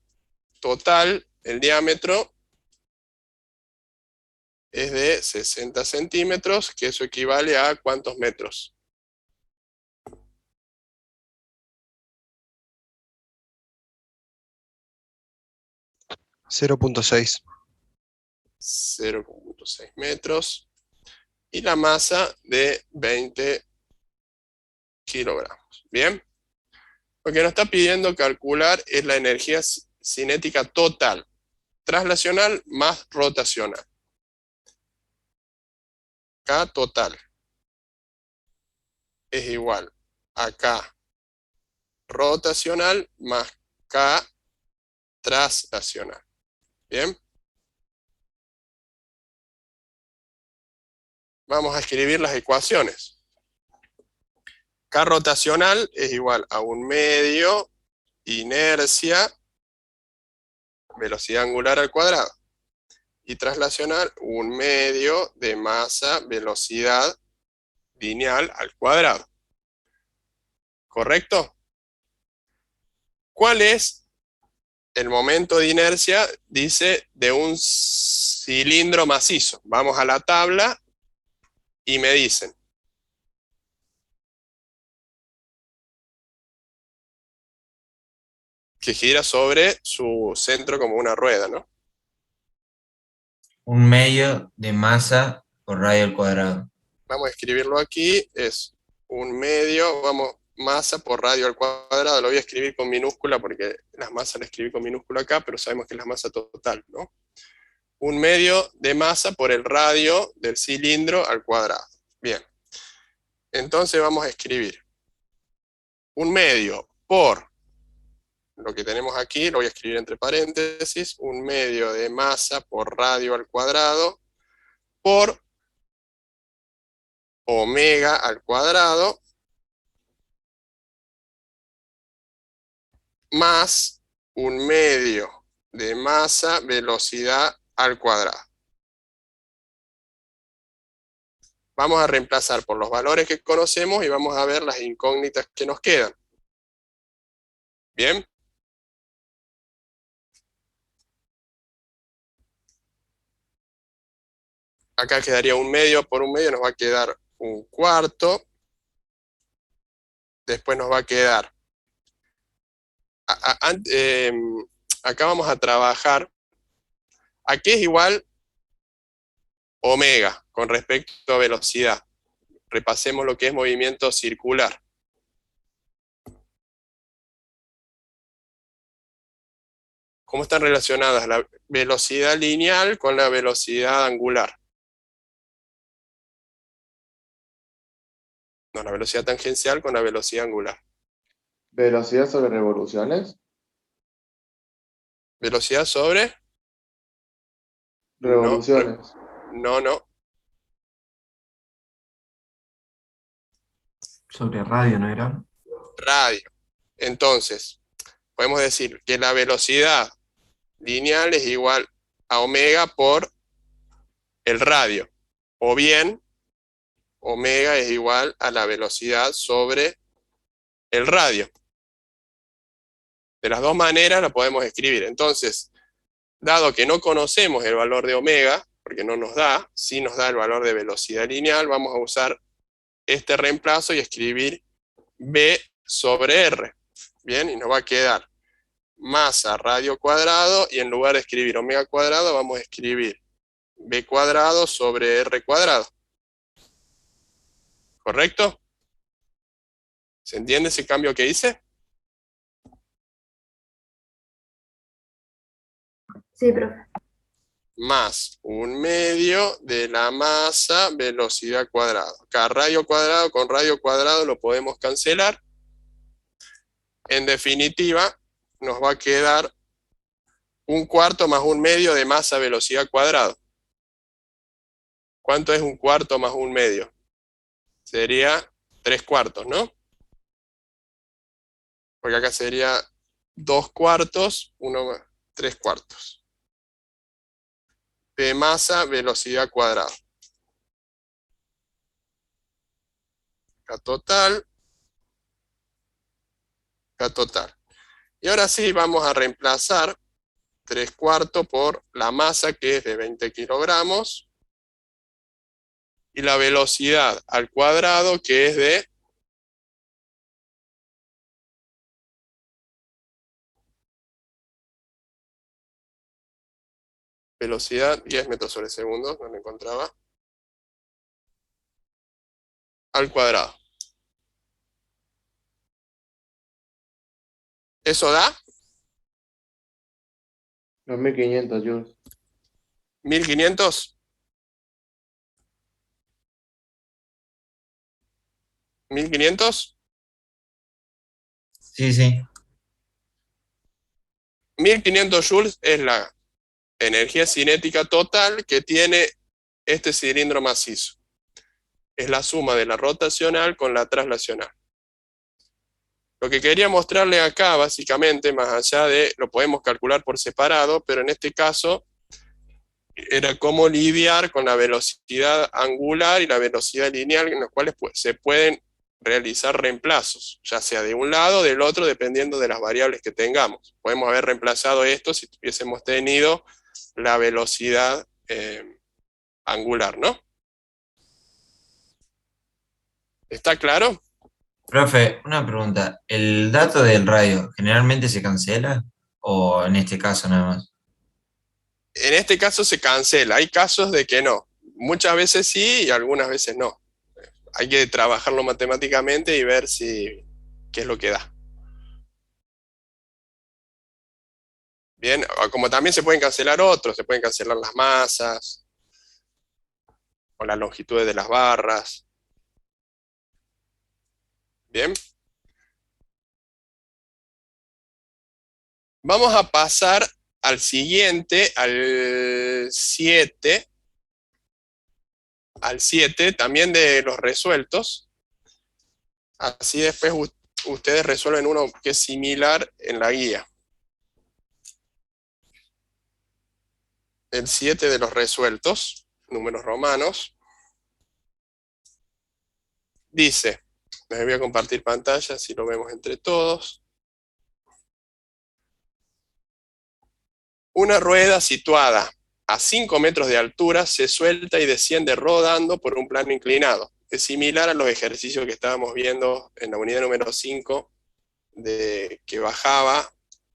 total, el diámetro es de 60 centímetros, que eso equivale a ¿cuántos metros? 0.6. 0.6 metros. Y la masa de 20 kilogramos. ¿Bien? Lo que nos está pidiendo calcular es la energía cinética total, traslacional más rotacional. K total es igual a K rotacional más K traslacional. ¿Bien? Vamos a escribir las ecuaciones. K rotacional es igual a 1/2 inercia, velocidad angular al cuadrado. Y traslacional, 1/2 de masa, velocidad lineal al cuadrado. ¿Correcto? ¿Cuál es el momento de inercia? Dice de un cilindro macizo. Vamos a la tabla y me dicen. Que gira sobre su centro como una rueda, ¿no? 1/2 de masa por radio al cuadrado. Vamos a escribirlo aquí, es 1/2, vamos, masa por radio al cuadrado, lo voy a escribir con minúscula porque las masas las escribí con minúscula acá, pero sabemos que es la masa total, ¿no? 1/2 de masa por el radio del cilindro al cuadrado. Bien. Entonces vamos a escribir 1/2 por lo que tenemos aquí, lo voy a escribir entre paréntesis, 1/2 de masa por radio al cuadrado por omega al cuadrado más 1/2 de masa velocidad al cuadrado. Vamos a reemplazar por los valores que conocemos y vamos a ver las incógnitas que nos quedan. ¿Bien? Acá quedaría 1/2 por 1/2, nos va a quedar 1/4. Después nos va a quedar... acá vamos a trabajar. ¿A qué es igual omega con respecto a velocidad? Repasemos lo que es movimiento circular. ¿Cómo están relacionadas la velocidad lineal con la velocidad angular? No, la velocidad tangencial con la velocidad angular. Velocidad sobre revoluciones. ¿Velocidad sobre? Revoluciones. No. Sobre radio, ¿no era? Radio. Entonces, podemos decir que la velocidad lineal es igual a omega por el radio. O bien, omega es igual a la velocidad sobre el radio. De las dos maneras la podemos escribir. Entonces, dado que no conocemos el valor de omega, porque no nos da, sí nos da el valor de velocidad lineal, vamos a usar este reemplazo y escribir B sobre R. Bien, y nos va a quedar masa radio cuadrado, y en lugar de escribir omega cuadrado, vamos a escribir B cuadrado sobre R cuadrado. ¿Correcto? ¿Se entiende ese cambio que hice? Sí, profe. Más 1/2 de la masa velocidad cuadrada. Acá radio cuadrado con radio cuadrado lo podemos cancelar. En definitiva, nos va a quedar 1/4 más 1/2 de masa velocidad cuadrado. ¿Cuánto es 1/4 más 1/2? Sería 3/4, ¿no? Porque acá sería 2/4, 3/4. De masa velocidad cuadrada. Acá total. Acá total. Y ahora sí vamos a reemplazar 3/4 por la masa, que es de 20 kilogramos. Y la velocidad al cuadrado, que es de velocidad 10 metros sobre segundo, no lo encontraba, al cuadrado. ¿Eso da? Los 1500 joules. 1500. 1500. Sí, sí. 1500 joules es la energía cinética total que tiene este cilindro macizo. Es la suma de la rotacional con la traslacional. Lo que quería mostrarle acá, básicamente, más allá de, lo podemos calcular por separado, pero en este caso era cómo lidiar con la velocidad angular y la velocidad lineal, en los cuales se pueden realizar reemplazos, ya sea de un lado o del otro, dependiendo de las variables que tengamos. Podemos haber reemplazado esto si hubiésemos tenido la velocidad angular, ¿no? ¿Está claro? Profe, una pregunta. ¿El dato del radio generalmente se cancela? ¿O en este caso nada más? En este caso se cancela, hay casos de que no. Muchas veces sí y algunas veces no. Hay que trabajarlo matemáticamente y ver qué es lo que da. Bien, como también se pueden cancelar otros, se pueden cancelar las masas o las longitudes de las barras. Bien. Vamos a pasar al siguiente, al 7. Al 7, también de los resueltos. Así después ustedes resuelven uno que es similar en la guía. El 7 de los resueltos, números romanos, dice, les voy a compartir pantalla, así lo vemos entre todos. Una rueda situada a 5 metros de altura se suelta y desciende rodando por un plano inclinado. Es similar a los ejercicios que estábamos viendo en la unidad número 5, de que bajaba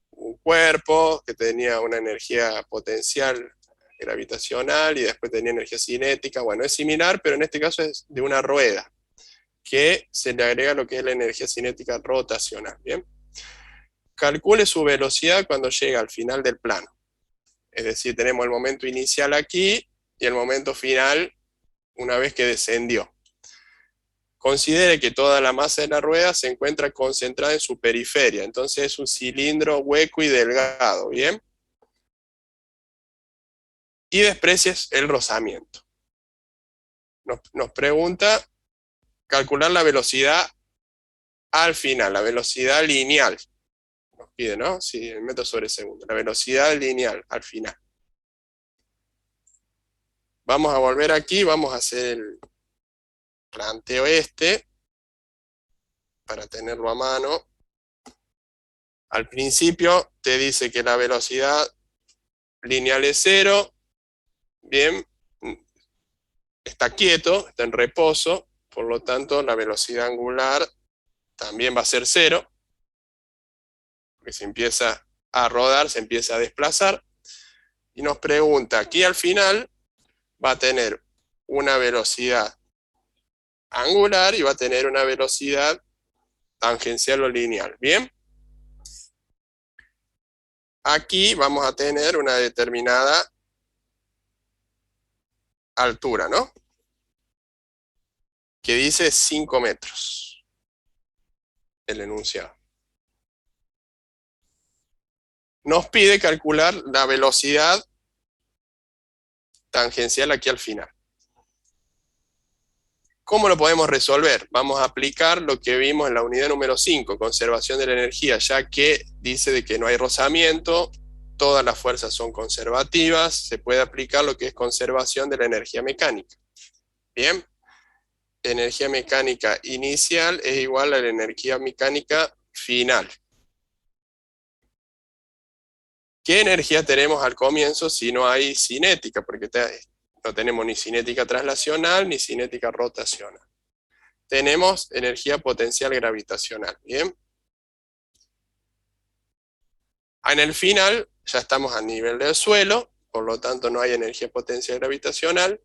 un cuerpo que tenía una energía potencial gravitacional y después tenía energía cinética. Bueno, es similar, pero en este caso es de una rueda, que se le agrega lo que es la energía cinética rotacional. ¿Bien? Calcule su velocidad cuando llega al final del plano. Es decir, tenemos el momento inicial aquí y el momento final una vez que descendió. Considere que toda la masa de la rueda se encuentra concentrada en su periferia, entonces es un cilindro hueco y delgado, ¿bien? Y desprecies el rozamiento. Nos pregunta calcular la velocidad al final, la velocidad lineal. Nos pide, ¿no? Sí, en metros sobre segundo. La velocidad lineal al final. Vamos a volver aquí, vamos a hacer el planteo para tenerlo a mano. Al principio te dice que la velocidad lineal es 0, bien, está quieto, está en reposo, por lo tanto la velocidad angular también va a ser 0, porque se empieza a rodar, se empieza a desplazar, y nos pregunta, aquí al final va a tener una velocidad angular y va a tener una velocidad tangencial o lineal, ¿bien? Aquí vamos a tener una determinada altura, ¿no? Que dice 5 metros, el enunciado. Nos pide calcular la velocidad tangencial aquí al final. ¿Cómo lo podemos resolver? Vamos a aplicar lo que vimos en la unidad número 5, conservación de la energía, ya que dice de que no hay rozamiento, todas las fuerzas son conservativas, se puede aplicar lo que es conservación de la energía mecánica. Bien, energía mecánica inicial es igual a la energía mecánica final. ¿Qué energía tenemos al comienzo si no hay cinética? Porque no tenemos ni cinética traslacional ni cinética rotacional. Tenemos energía potencial gravitacional, ¿bien? En el final ya estamos a nivel del suelo, por lo tanto no hay energía potencial gravitacional.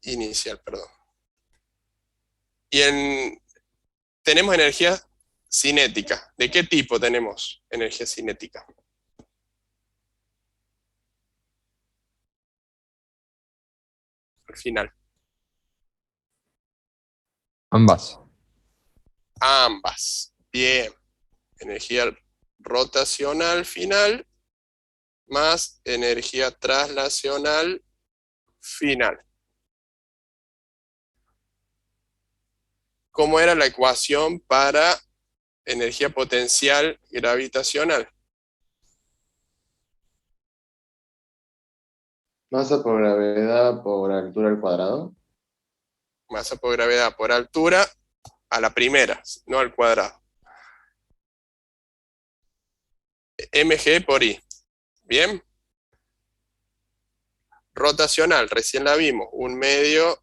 Inicial, perdón. Y tenemos energía cinética. ¿De qué tipo tenemos energía cinética? Al final. Ambas. Ambas. Bien. Energía rotacional final más energía traslacional final. ¿Cómo era la ecuación para energía potencial gravitacional? Masa por gravedad por altura al cuadrado. Masa por gravedad por altura a la primera, no al cuadrado. mg por i. Bien. Rotacional, recién la vimos, 1/2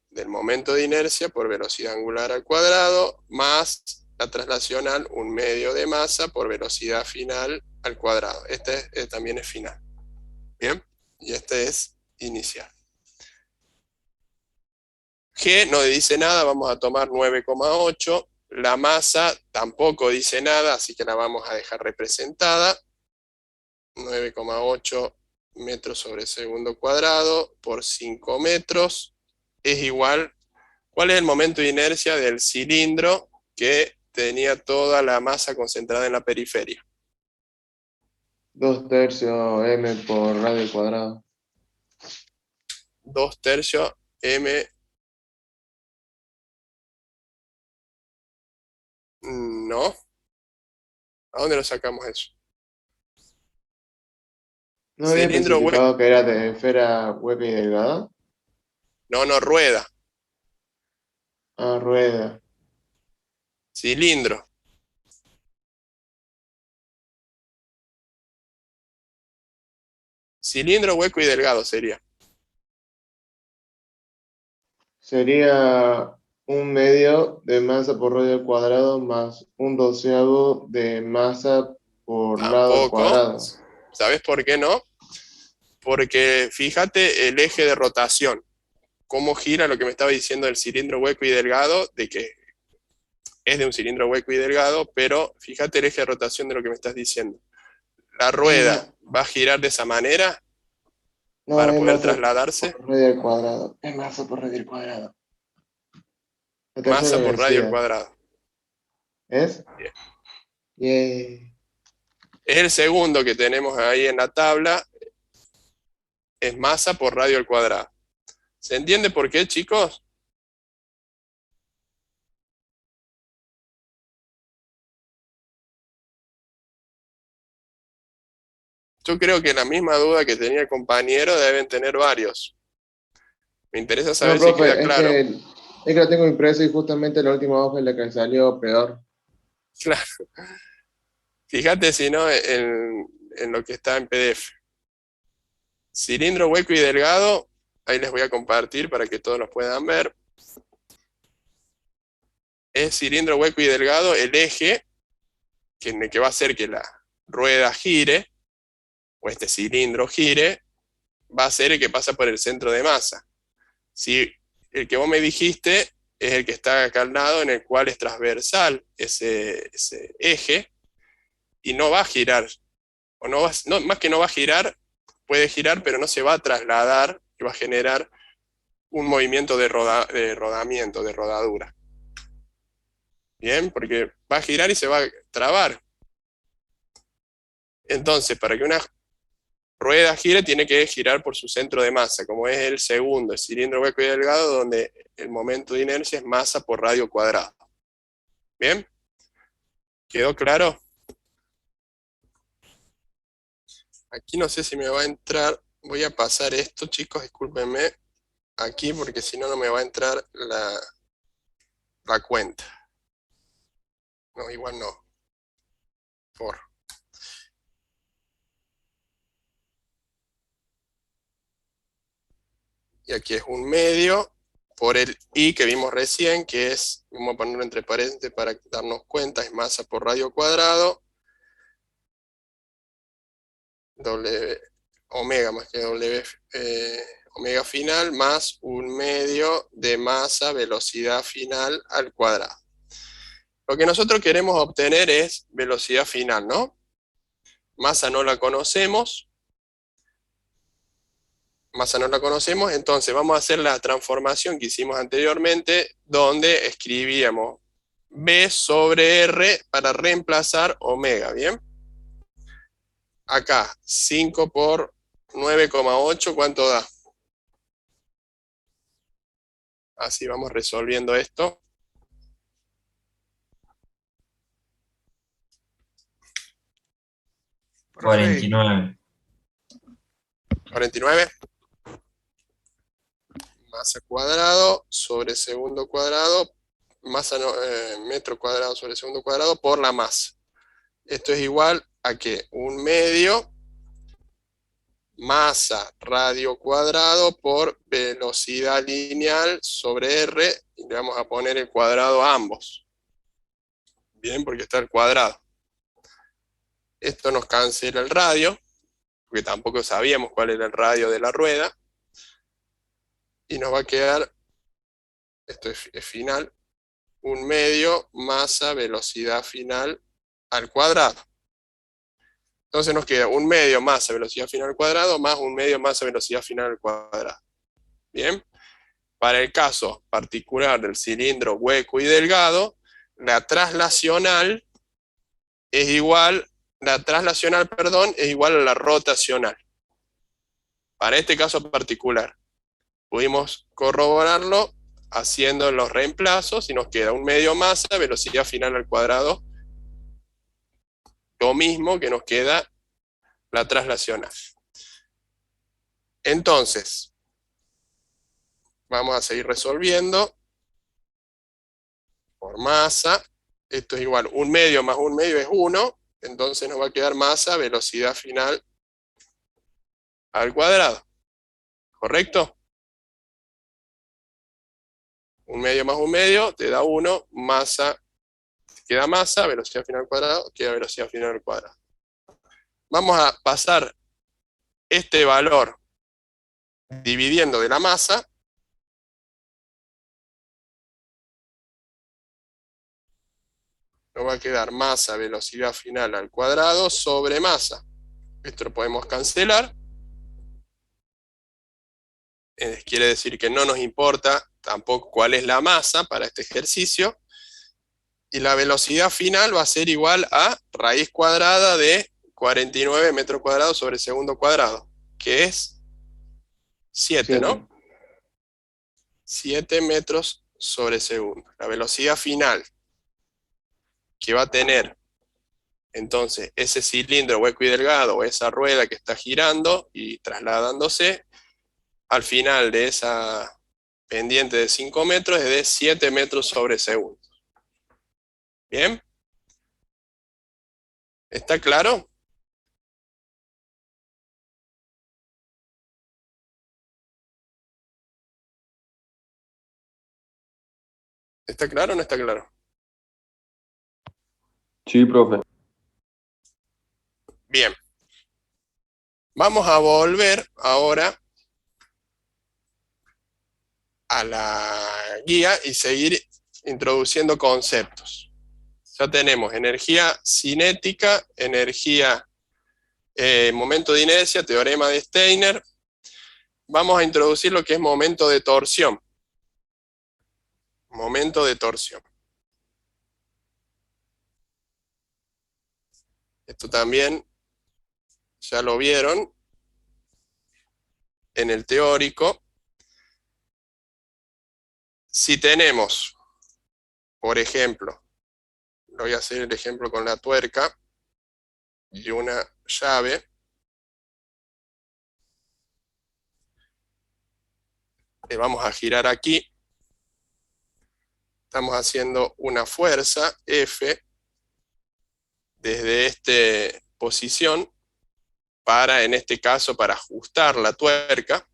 del momento de inercia por velocidad angular al cuadrado, más la traslacional, 1/2 de masa por velocidad final al cuadrado. Este también es final. Bien. Y este es inicial. G no dice nada, vamos a tomar 9,8. La masa tampoco dice nada, así que la vamos a dejar representada. 9,8 metros sobre segundo cuadrado por 5 metros es igual. ¿Cuál es el momento de inercia del cilindro que tenía toda la masa concentrada en la periferia? 2/3 m por radio al cuadrado. 2/3 m. No. ¿A dónde lo sacamos eso? ¿No había Cilindro hueco. especificado que era de esfera hueca y delgada? No, rueda. Ah, rueda. Cilindro. Cilindro hueco y delgado sería. Sería 1/2 de masa por radio al cuadrado más 1/12 de masa por lado al Tampoco. cuadrado. ¿Sabes por qué no? Porque fíjate el eje de rotación. Cómo gira lo que me estaba diciendo del cilindro hueco y delgado, de que es de un cilindro hueco y delgado, pero fíjate el eje de rotación de lo que me estás diciendo. La rueda va a girar de esa manera No, para es poder masa trasladarse. por radio al cuadrado. Es masa por radio al cuadrado. La tercera Masa por radio al velocidad. cuadrado. ¿Es? Bien. Yay. Es el segundo que tenemos ahí en la tabla. Es masa por radio al cuadrado. ¿Se entiende por qué, chicos? Yo creo que la misma duda que tenía el compañero deben tener varios. Me interesa saber No, si profe, queda claro. es que lo tengo impreso y justamente la última hoja es la que salió peor. Claro. Fíjate si no en lo que está en PDF. Cilindro hueco y delgado, ahí les voy a compartir para que todos los puedan ver. Es cilindro hueco y delgado, el eje que va a hacer que la rueda gire, o este cilindro gire, va a ser el que pasa por el centro de masa. Si el que vos me dijiste es el que está acá al lado, en el cual es transversal ese eje, y no va a girar, o no, más que no va a girar, puede girar, pero no se va a trasladar, y va a generar un movimiento de rodamiento, de rodadura. Bien, porque va a girar y se va a trabar. Entonces, para que una rueda gire, tiene que girar por su centro de masa, como es el segundo, el cilindro hueco y delgado, donde el momento de inercia es masa por radio cuadrado. ¿Bien? ¿Quedó claro? Aquí no sé si me va a entrar, voy a pasar esto, chicos, discúlpenme, aquí, porque si no, no me va a entrar la cuenta. No, igual no. Y aquí es 1/2 por el I que vimos recién, que es, vamos a ponerlo entre paréntesis para darnos cuenta, es masa por radio cuadrado, omega más que omega final, más 1/2 de masa velocidad final al cuadrado. Lo que nosotros queremos obtener es velocidad final, ¿no? Masa no la conocemos. Masa no la conocemos, entonces vamos a hacer la transformación que hicimos anteriormente, donde escribíamos B sobre R para reemplazar omega, ¿bien? Acá, 5 por 9,8, ¿cuánto da? Así vamos resolviendo esto. 49. 49. Masa cuadrado sobre segundo cuadrado, masa metro cuadrado sobre segundo cuadrado por la masa. Esto es igual a que 1/2 masa radio cuadrado por velocidad lineal sobre R, y le vamos a poner el cuadrado a ambos. Bien, porque está el cuadrado. Esto nos cancela el radio, porque tampoco sabíamos cuál era el radio de la rueda, y nos va a quedar, esto es final, 1/2 masa velocidad final al cuadrado. Entonces nos queda 1/2 masa velocidad final al cuadrado más 1/2 masa velocidad final al cuadrado. Bien. Para el caso particular del cilindro hueco y delgado, la traslacional es igual, es igual a la rotacional. Para este caso particular, pudimos corroborarlo haciendo los reemplazos y nos queda 1/2 masa velocidad final al cuadrado, lo mismo que nos queda la traslacional. Entonces, vamos a seguir resolviendo por masa. Esto es igual, 1/2 más 1/2 es 1, entonces nos va a quedar masa velocidad final al cuadrado. ¿Correcto? 1/2 más 1/2 te da 1, masa, queda masa, velocidad final al cuadrado, queda velocidad final al cuadrado. Vamos a pasar este valor dividiendo de la masa. Nos va a quedar masa velocidad final al cuadrado sobre masa. Esto lo podemos cancelar. Quiere decir que no nos importa tampoco cuál es la masa para este ejercicio. Y la velocidad final va a ser igual a raíz cuadrada de 49 metros cuadrados sobre segundo cuadrado, que es 7, ¿no? 7 metros sobre segundo. La velocidad final que va a tener entonces ese cilindro hueco y delgado, o esa rueda que está girando y trasladándose, al final de esa pendiente de 5 metros es de 7 metros sobre segundo. ¿Bien? ¿Está claro? ¿Está claro o no está claro? Sí, profe. Bien. Vamos a volver ahora a la guía y seguir introduciendo conceptos. Ya tenemos energía cinética, energía, momento de inercia, teorema de Steiner. Vamos a introducir lo que es momento de torsión. Momento de torsión. Esto también ya lo vieron en el teórico. Si tenemos, por ejemplo, voy a hacer el ejemplo con la tuerca y una llave. Le vamos a girar aquí. Estamos haciendo una fuerza F desde esta posición para, en este caso, para ajustar la tuerca.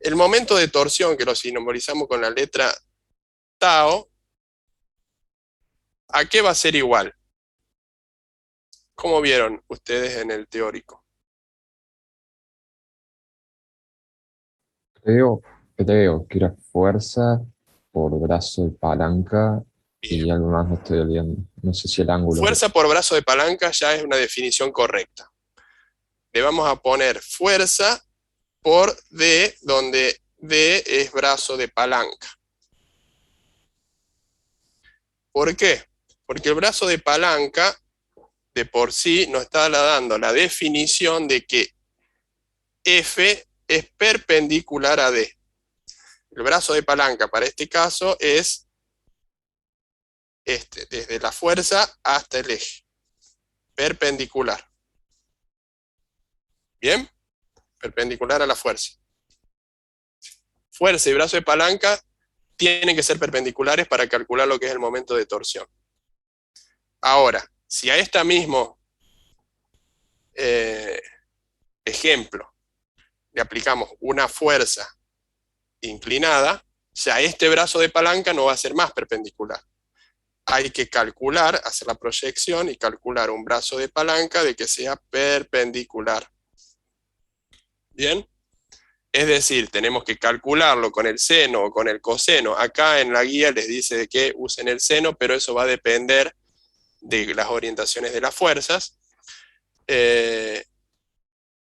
El momento de torsión, que lo simbolizamos con la letra tau, ¿a qué va a ser igual? ¿Cómo vieron ustedes en el teórico? Creo que era fuerza por brazo de palanca y algo más me estoy olvidando. No sé si el ángulo. Fuerza por brazo de palanca ya es una definición correcta. Le vamos a poner fuerza por D, donde D es brazo de palanca. ¿Por qué? Porque el brazo de palanca de por sí nos está dando la definición de que F es perpendicular a D. El brazo de palanca para este caso es desde la fuerza hasta el eje. Perpendicular. ¿Bien? Perpendicular a la fuerza. Fuerza y brazo de palanca tienen que ser perpendiculares para calcular lo que es el momento de torsión. Ahora, si a este mismo ejemplo le aplicamos una fuerza inclinada, ya este brazo de palanca no va a ser más perpendicular. Hay que calcular, hacer la proyección y calcular un brazo de palanca de que sea perpendicular. ¿Bien? Es decir, tenemos que calcularlo con el seno o con el coseno. Acá en la guía les dice de que usen el seno, pero eso va a depender de las orientaciones de las fuerzas.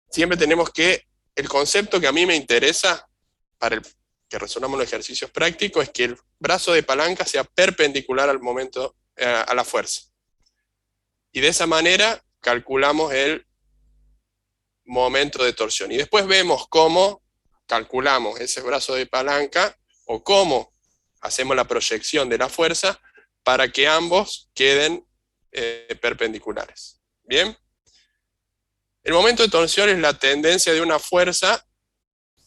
Siempre tenemos que, el concepto que a mí me interesa para el que resolvamos los ejercicios prácticos es que el brazo de palanca sea perpendicular al momento, a la fuerza. Y de esa manera calculamos el momento de torsión. Y después vemos cómo calculamos ese brazo de palanca o cómo hacemos la proyección de la fuerza para que ambos queden perpendiculares. ¿Bien? El momento de torsión es la tendencia de una fuerza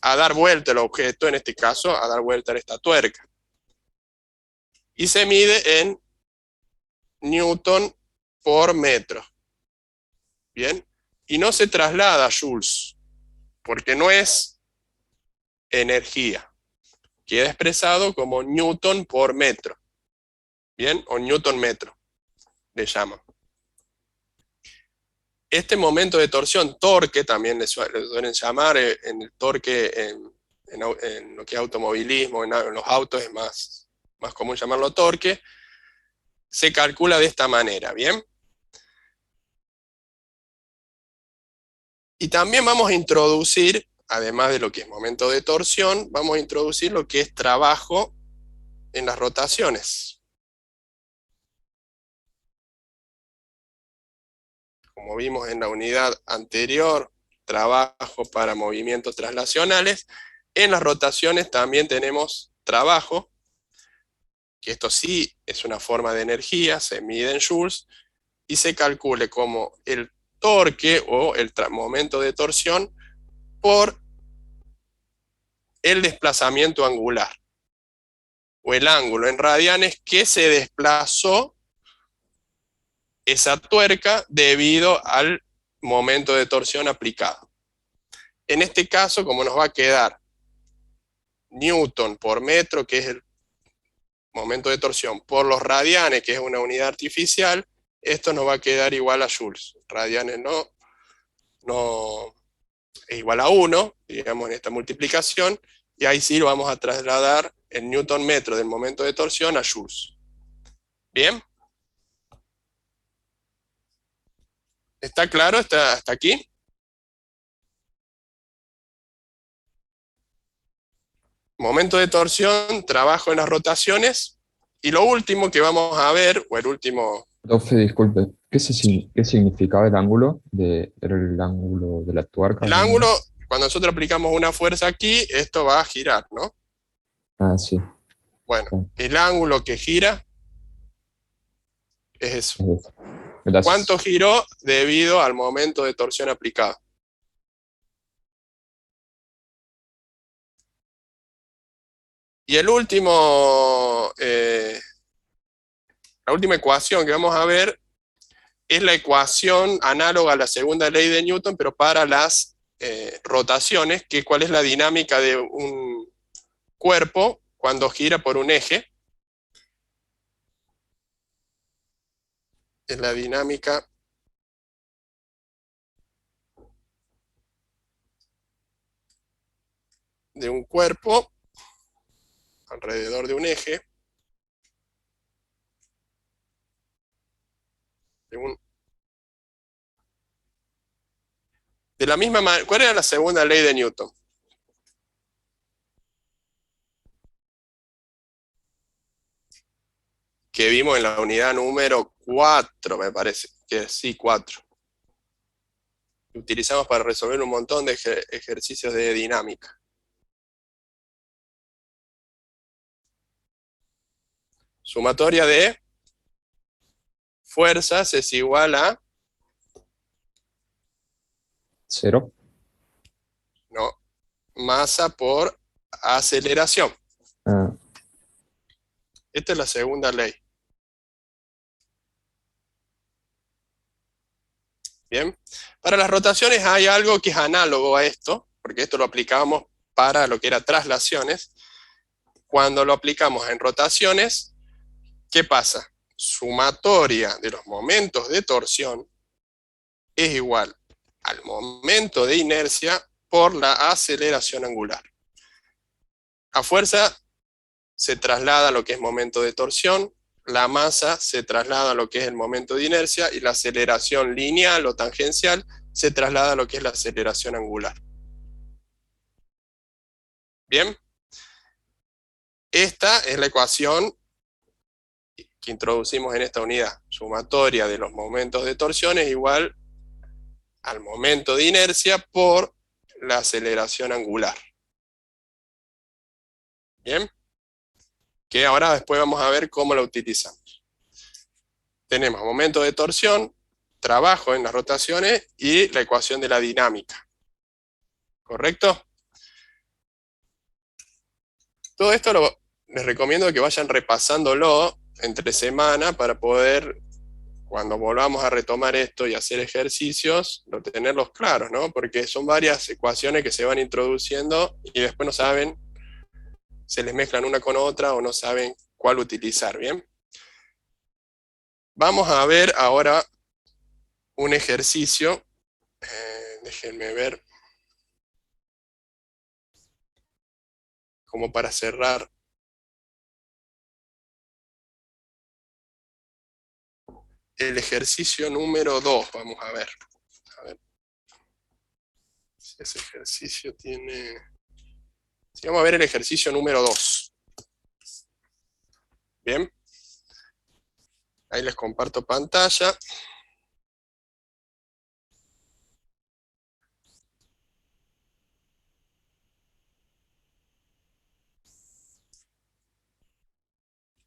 a dar vuelta al objeto, en este caso, a dar vuelta a esta tuerca. Y se mide en Newton por metro. ¿Bien? Y no se traslada a joules, porque no es energía. Queda expresado como Newton por metro. ¿Bien? O Newton metro, le llaman. Este momento de torsión, torque, también le suelen llamar, en el torque, en lo que es automovilismo, en los autos es más común llamarlo torque, se calcula de esta manera, ¿bien? Y también vamos a introducir, además de lo que es momento de torsión, vamos a introducir lo que es trabajo en las rotaciones. Como vimos en la unidad anterior, trabajo para movimientos traslacionales, en las rotaciones también tenemos trabajo, que esto sí es una forma de energía, se mide en joules, y se calcule como el torque o el momento de torsión por el desplazamiento angular, o el ángulo en radianes que se desplazó esa tuerca debido al momento de torsión aplicado. En este caso, como nos va a quedar Newton por metro, que es el momento de torsión, por los radianes, que es una unidad artificial, esto nos va a quedar igual a joules. Radianes no es igual a 1, digamos, en esta multiplicación, y ahí sí lo vamos a trasladar el Newton metro del momento de torsión a joules. ¿Bien? ¿Está claro hasta aquí? Momento de torsión, trabajo en las rotaciones, y lo último que vamos a ver, o el último... Profe, disculpe, ¿qué significaba el ángulo? ¿Era el ángulo de la tuerca? El ángulo, cuando nosotros aplicamos una fuerza aquí, esto va a girar, ¿no? Ah, sí. Bueno, Sí. el ángulo que gira es eso. Es eso. Gracias. ¿Cuánto giró debido al momento de torsión aplicado? Y el último, la última ecuación que vamos a ver es la ecuación análoga a la segunda ley de Newton, pero para las rotaciones, que cuál es la dinámica de un cuerpo cuando gira por un eje. Es la dinámica de un cuerpo alrededor de un eje. De la misma manera, ¿cuál era la segunda ley de Newton? Que vimos en la unidad número 4, me parece, que sí, 4. Utilizamos para resolver un montón de ejercicios de dinámica. Sumatoria de fuerzas es igual a... 0. No, masa por aceleración. Ah, Esta es la segunda ley. Bien. Para las rotaciones hay algo que es análogo a esto, porque esto lo aplicábamos para lo que era traslaciones. Cuando lo aplicamos en rotaciones, ¿qué pasa? Sumatoria de los momentos de torsión es igual al momento de inercia por la aceleración angular. A fuerza se traslada a lo que es momento de torsión, la masa se traslada a lo que es el momento de inercia y la aceleración lineal o tangencial se traslada a lo que es la aceleración angular. Bien, esta es la ecuación que introducimos en esta unidad. Sumatoria de los momentos de torsión es igual al momento de inercia por la aceleración angular. Bien, que ahora después vamos a ver cómo la utilizamos. Tenemos momento de torsión, trabajo en las rotaciones y la ecuación de la dinámica. ¿Correcto? Todo esto les recomiendo que vayan repasándolo entre semana para poder, cuando volvamos a retomar esto y hacer ejercicios, tenerlos claros, ¿no? Porque son varias ecuaciones que se van introduciendo y después no saben, se les mezclan una con otra o no saben cuál utilizar, ¿bien? Vamos a ver ahora un ejercicio, déjenme ver, como para cerrar. El ejercicio número 2, vamos a ver. A ver si ese ejercicio tiene... Sí, vamos a ver el ejercicio número 2. Bien. Ahí les comparto pantalla.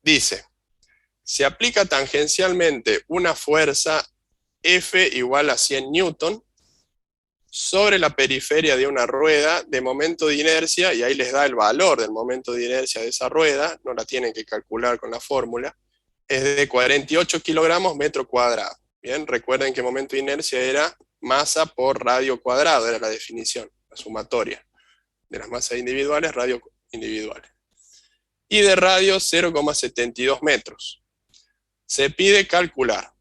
Dice, se aplica tangencialmente una fuerza F igual a 100 newton sobre la periferia de una rueda de momento de inercia, y ahí les da el valor del momento de inercia de esa rueda, no la tienen que calcular con la fórmula, es de 48 kilogramos metro cuadrado. Bien, recuerden que momento de inercia era masa por radio cuadrado, era la definición, la sumatoria de las masas individuales, radio individuales. Y de radio 0,72 metros. Se pide calcular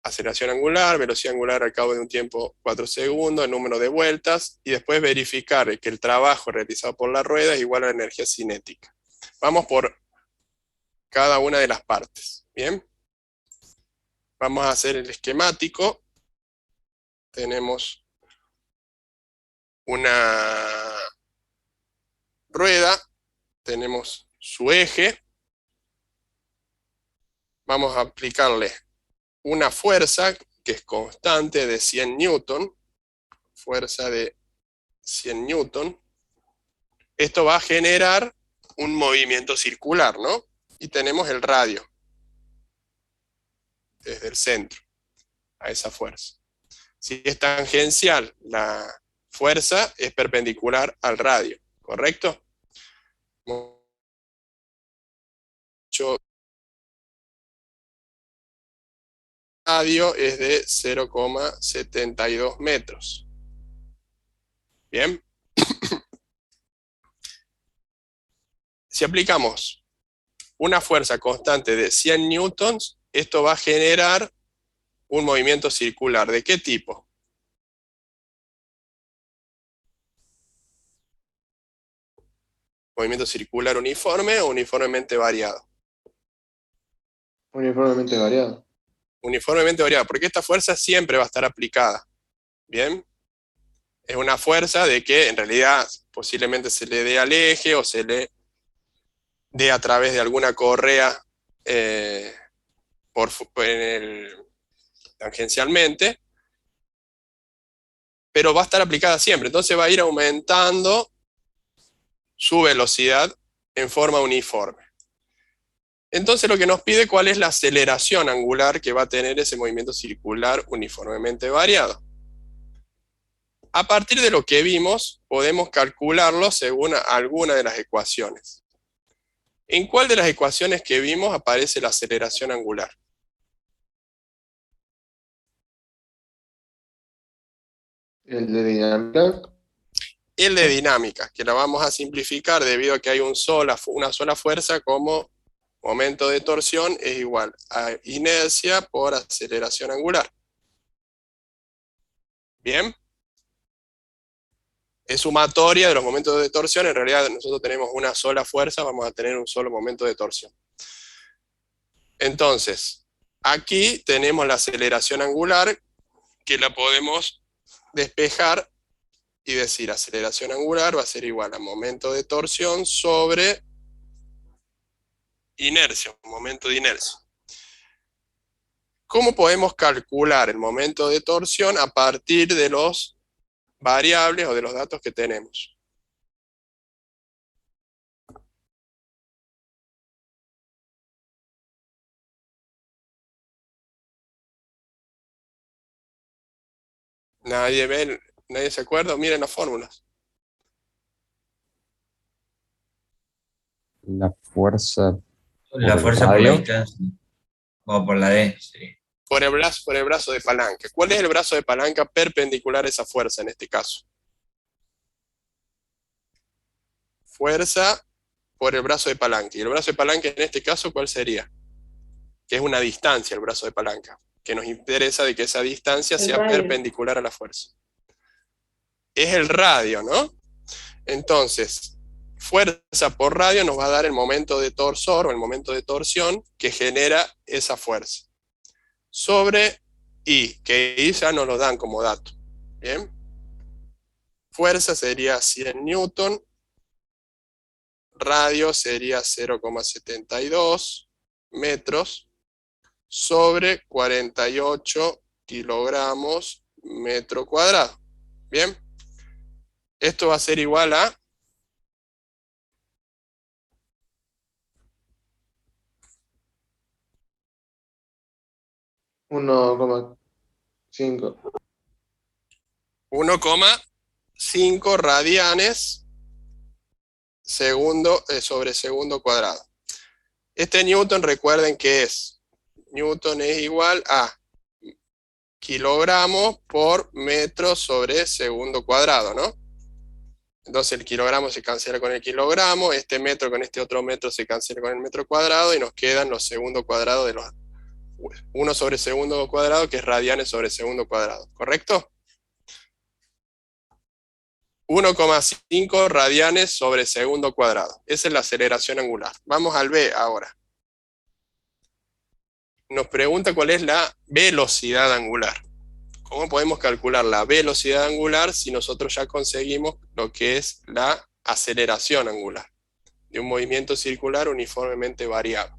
aceleración angular, velocidad angular al cabo de un tiempo 4 segundos, el número de vueltas, y después verificar que el trabajo realizado por la rueda es igual a la energía cinética. Vamos por cada una de las partes. Bien. Vamos a hacer el esquemático. Tenemos una rueda, tenemos su eje. Vamos a aplicarle una fuerza que es constante de 100 newton, fuerza de 100 newton. Esto va a generar un movimiento circular, ¿no? Y tenemos el radio desde el centro a esa fuerza. Si es tangencial, la fuerza es perpendicular al radio, ¿correcto? Radio es de 0,72 metros. Bien. Si aplicamos una fuerza constante de 100 newtons, esto va a generar un movimiento circular. ¿De qué tipo? ¿Movimiento circular uniforme o uniformemente variado? Uniformemente variado. uniformemente variada, porque esta fuerza siempre va a estar aplicada. ¿Bien? Es una fuerza de que en realidad posiblemente se le dé al eje o se le dé a través de alguna correa tangencialmente, pero va a estar aplicada siempre, entonces va a ir aumentando su velocidad en forma uniforme. Entonces lo que nos pide cuál es la aceleración angular que va a tener ese movimiento circular uniformemente variado. A partir de lo que vimos, podemos calcularlo según alguna de las ecuaciones. ¿En cuál de las ecuaciones que vimos aparece la aceleración angular? El de dinámica. El de dinámica, que la vamos a simplificar debido a que hay una sola fuerza como momento de torsión es igual a inercia por aceleración angular. ¿Bien? Es sumatoria de los momentos de torsión, en realidad nosotros tenemos una sola fuerza, vamos a tener un solo momento de torsión. Entonces, aquí tenemos la aceleración angular, que la podemos despejar y decir aceleración angular va a ser igual a momento de torsión sobre inercia, momento de inercia. ¿Cómo podemos calcular el momento de torsión a partir de los variables o de los datos que tenemos? ¿Nadie se acuerda? Miren las fórmulas. La fuerza La por el fuerza por la radio. distancia. O por la D, sí. Por el brazo de palanca. ¿Cuál es el brazo de palanca perpendicular a esa fuerza en este caso? Fuerza por el brazo de palanca. ¿Y el brazo de palanca en este caso cuál sería? Que es una distancia el brazo de palanca, que nos interesa de que esa distancia sea perpendicular a la fuerza. Es el radio, ¿no? Entonces, fuerza por radio nos va a dar el momento de torsor o el momento de torsión que genera esa fuerza. Sobre I, que I ya nos lo dan como dato. ¿Bien? Fuerza sería 100 newton, radio sería 0,72 metros, sobre 48 kilogramos metro cuadrado. ¿Bien? Esto va a ser igual a 1,5. 1,5 radianes sobre segundo cuadrado. Este newton, recuerden que newton es igual a kilogramos por metro sobre segundo cuadrado, ¿no? Entonces el kilogramo se cancela con el kilogramo, este metro con este otro metro se cancela con el metro cuadrado y nos quedan los segundos cuadrados de los 1 sobre segundo cuadrado, que es radianes sobre segundo cuadrado, ¿correcto? 1,5 radianes sobre segundo cuadrado. Esa es la aceleración angular. Vamos al B ahora. Nos pregunta cuál es la velocidad angular. ¿Cómo podemos calcular la velocidad angular si nosotros ya conseguimos lo que es la aceleración angular de un movimiento circular uniformemente variado?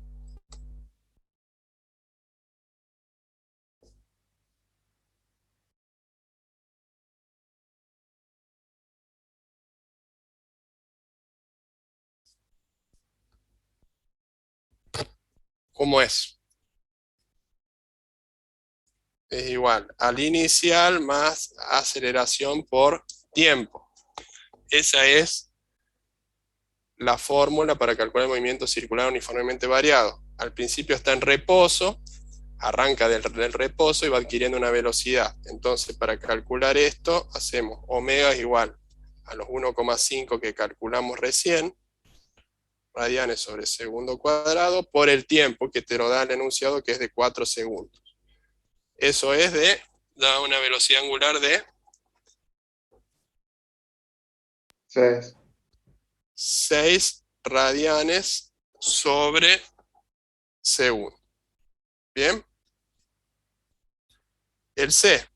¿Cómo es? Es igual al inicial más aceleración por tiempo. Esa es la fórmula para calcular el movimiento circular uniformemente variado. Al principio está en reposo, arranca del reposo y va adquiriendo una velocidad. Entonces, para calcular esto, hacemos omega es igual a los 1,5 que calculamos recién, radianes sobre segundo cuadrado, por el tiempo que te lo da el enunciado, que es de 4 segundos. Eso da una velocidad angular de 6. 6 radianes sobre segundo. ¿Bien? el C,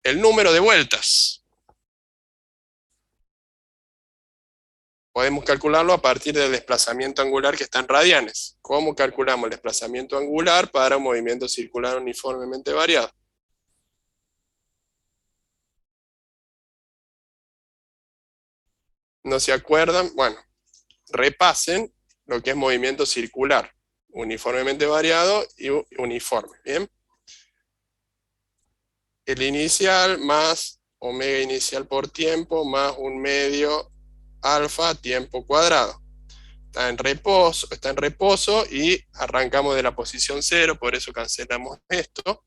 el número de vueltas. Podemos calcularlo a partir del desplazamiento angular que está en radianes. ¿Cómo calculamos el desplazamiento angular para un movimiento circular uniformemente variado? ¿No se acuerdan? Bueno, repasen lo que es movimiento circular, uniformemente variado y uniforme, ¿bien? El inicial más omega inicial por tiempo más un medio alfa tiempo cuadrado. Está en reposo y arrancamos de la posición 0, por eso cancelamos esto.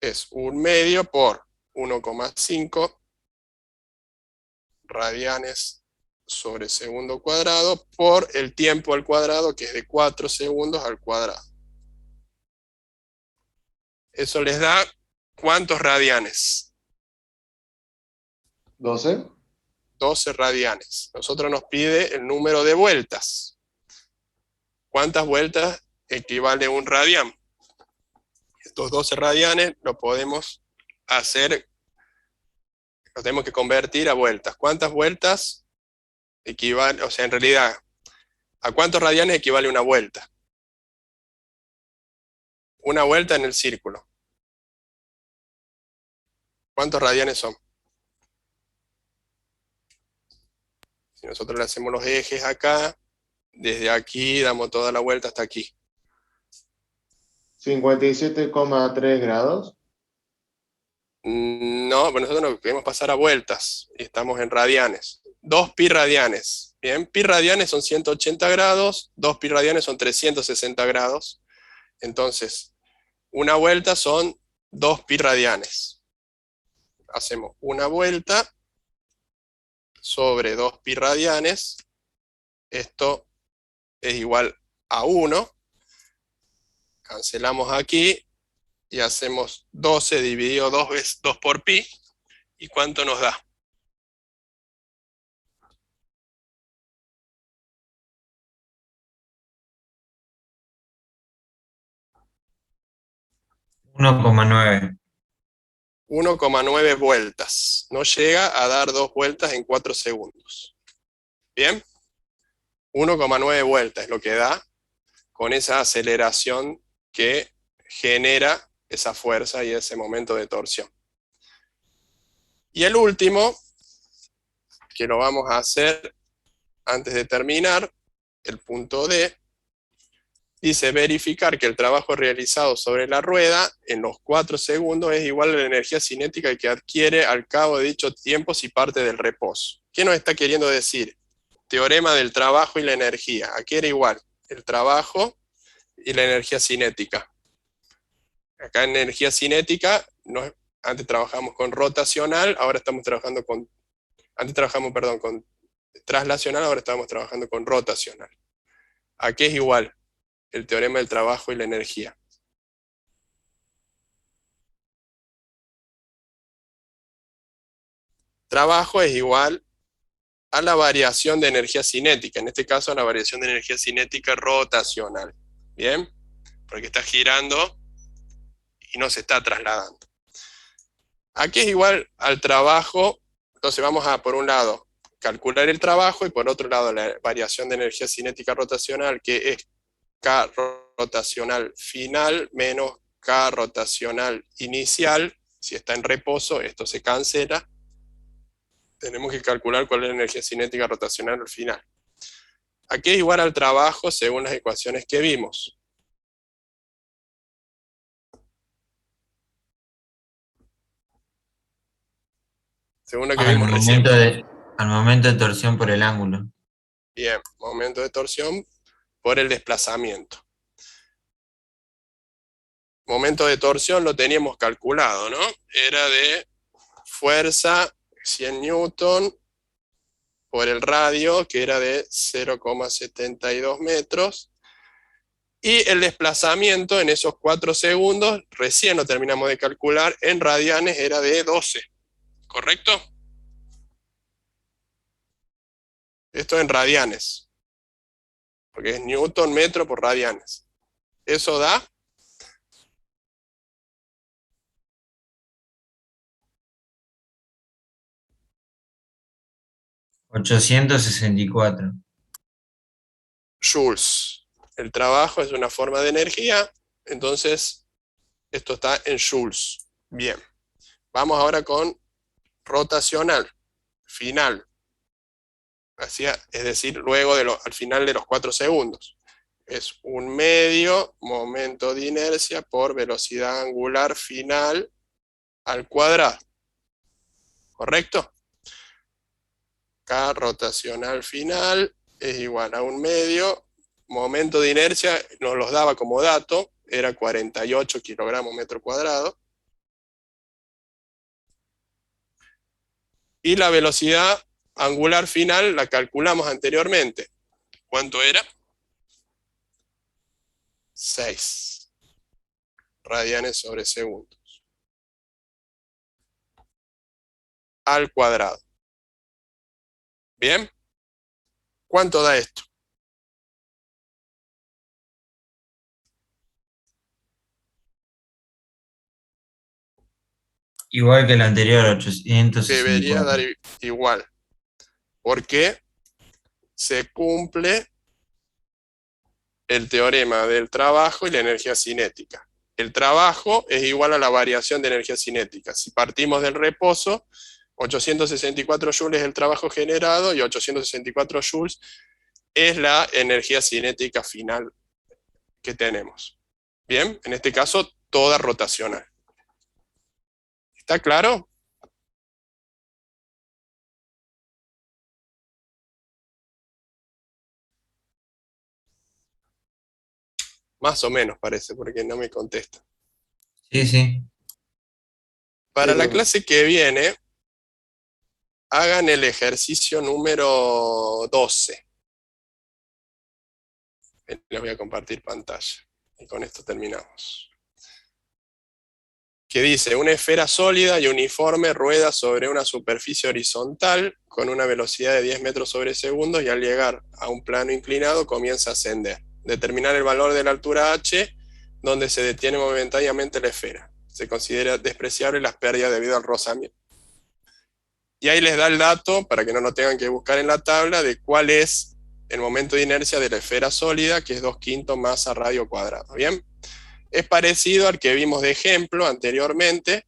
Es un medio por 1,5 radianes sobre segundo cuadrado por el tiempo al cuadrado, que es de 4 segundos al cuadrado. Eso les da, ¿cuántos radianes? 12. 12 radianes. Nosotros nos pide el número de vueltas. ¿Cuántas vueltas equivale un radián? Estos 12 radianes lo podemos hacer, lo tenemos que convertir a vueltas. ¿Cuántas vueltas equivale? O sea, en realidad, ¿a cuántos radianes equivale una vuelta? Una vuelta en el círculo. ¿Cuántos radianes son? Si nosotros le hacemos los ejes acá, desde aquí damos toda la vuelta hasta aquí. 57,3 grados. No, pero nosotros nos queremos pasar a vueltas y estamos en radianes. 2 pi radianes. Bien, pi radianes son 180 grados, 2 pi radianes son 360 grados. Entonces, una vuelta son 2 pi radianes. Hacemos una vuelta sobre 2 pi radianes. Esto es igual a 1. Cancelamos aquí y hacemos 12 dividido 2 veces 2 por pi. ¿Y cuánto nos da? 1,9. 1,9 vueltas. No llega a dar 2 vueltas en 4 segundos. ¿Bien? 1,9 vueltas es lo que da con esa aceleración que genera esa fuerza y ese momento de torsión. Y el último, que lo vamos a hacer antes de terminar, el punto D, dice verificar que el trabajo realizado sobre la rueda en los 4 segundos es igual a la energía cinética que adquiere al cabo de dicho tiempo si parte del reposo. ¿Qué nos está queriendo decir? Teorema del trabajo y la energía. Aquí era igual, el trabajo y la energía cinética. Acá en energía cinética, antes trabajamos con rotacional, ahora estamos trabajando con, antes trabajamos, perdón, con traslacional, ahora estamos trabajando con rotacional. Aquí es igual, el teorema del trabajo y la energía. Trabajo es igual a la variación de energía cinética, en este caso a la variación de energía cinética rotacional. ¿Bien? Porque está girando y no se está trasladando. Aquí es igual al trabajo, entonces vamos a, por un lado, calcular el trabajo y por otro lado la variación de energía cinética rotacional, que es K rotacional final menos K rotacional inicial. Si está en reposo, esto se cancela. Tenemos que calcular cuál es la energía cinética rotacional al final. Aquí es igual al trabajo según las ecuaciones que vimos. Según lo que Al vimos recién. momento de torsión por el ángulo. Bien, momento de torsión por el desplazamiento. Momento de torsión lo teníamos calculado, ¿no? Era de fuerza 100 newton por el radio, que era de 0,72 metros. Y el desplazamiento en esos 4 segundos, recién lo terminamos de calcular, en radianes era de 12. ¿Correcto? Esto en radianes. Porque es newton metro por radianes. Eso da 864. Joules. El trabajo es una forma de energía, entonces esto está en joules. Bien. Vamos ahora con rotacional, final. Es decir, luego al final de los 4 segundos. Es un medio momento de inercia por velocidad angular final al cuadrado. ¿Correcto? K rotacional final es igual a un medio. Momento de inercia nos los daba como dato, era 48 kilogramos metro cuadrado. Y la velocidad angular final la calculamos anteriormente. ¿Cuánto era? 6 radianes sobre segundos. Al cuadrado. ¿Bien? ¿Cuánto da esto? Igual que el anterior, Debería 864. dar igual. Porque se cumple el teorema del trabajo y la energía cinética. El trabajo es igual a la variación de energía cinética. Si partimos del reposo, 864 joules es el trabajo generado y 864 joules es la energía cinética final que tenemos. Bien, en este caso, toda rotacional. ¿Está claro? Más o menos parece, porque no me contesta. Sí, sí. Para Sí, la profe. clase que viene, hagan el ejercicio número 12. Les voy a compartir pantalla. Y con esto terminamos. Que dice, una esfera sólida y uniforme rueda sobre una superficie horizontal con una velocidad de 10 metros sobre segundo y al llegar a un plano inclinado comienza a ascender. Determinar el valor de la altura h donde se detiene momentáneamente la esfera. Se considera despreciable las pérdidas debido al rozamiento. Y ahí les da el dato, para que no lo tengan que buscar en la tabla, de cuál es el momento de inercia de la esfera sólida, que es 2/5 masa radio cuadrado. ¿Bien? Es parecido al que vimos de ejemplo anteriormente,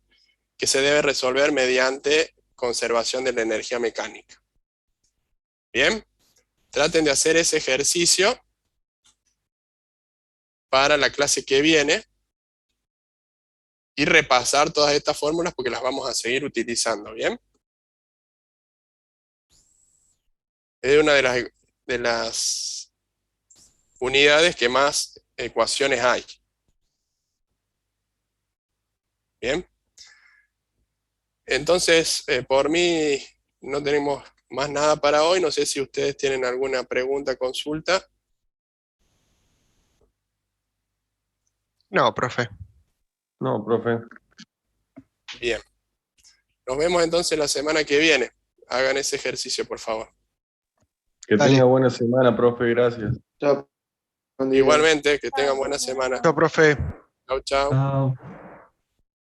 que se debe resolver mediante conservación de la energía mecánica. ¿Bien? Traten de hacer ese ejercicio para la clase que viene y repasar todas estas fórmulas porque las vamos a seguir utilizando. ¿Bien? Es una de las unidades que más ecuaciones hay. ¿Bien? Entonces, por mí no tenemos más nada para hoy. No sé si ustedes tienen alguna pregunta, consulta. No, profe. No, profe. Bien. Nos vemos entonces la semana que viene. Hagan ese ejercicio, por favor. Que Dale. tenga buena semana, profe, gracias. Chao. Buen día. Igualmente, que tengan buena semana. Chao, profe. Chau, chau. Chao.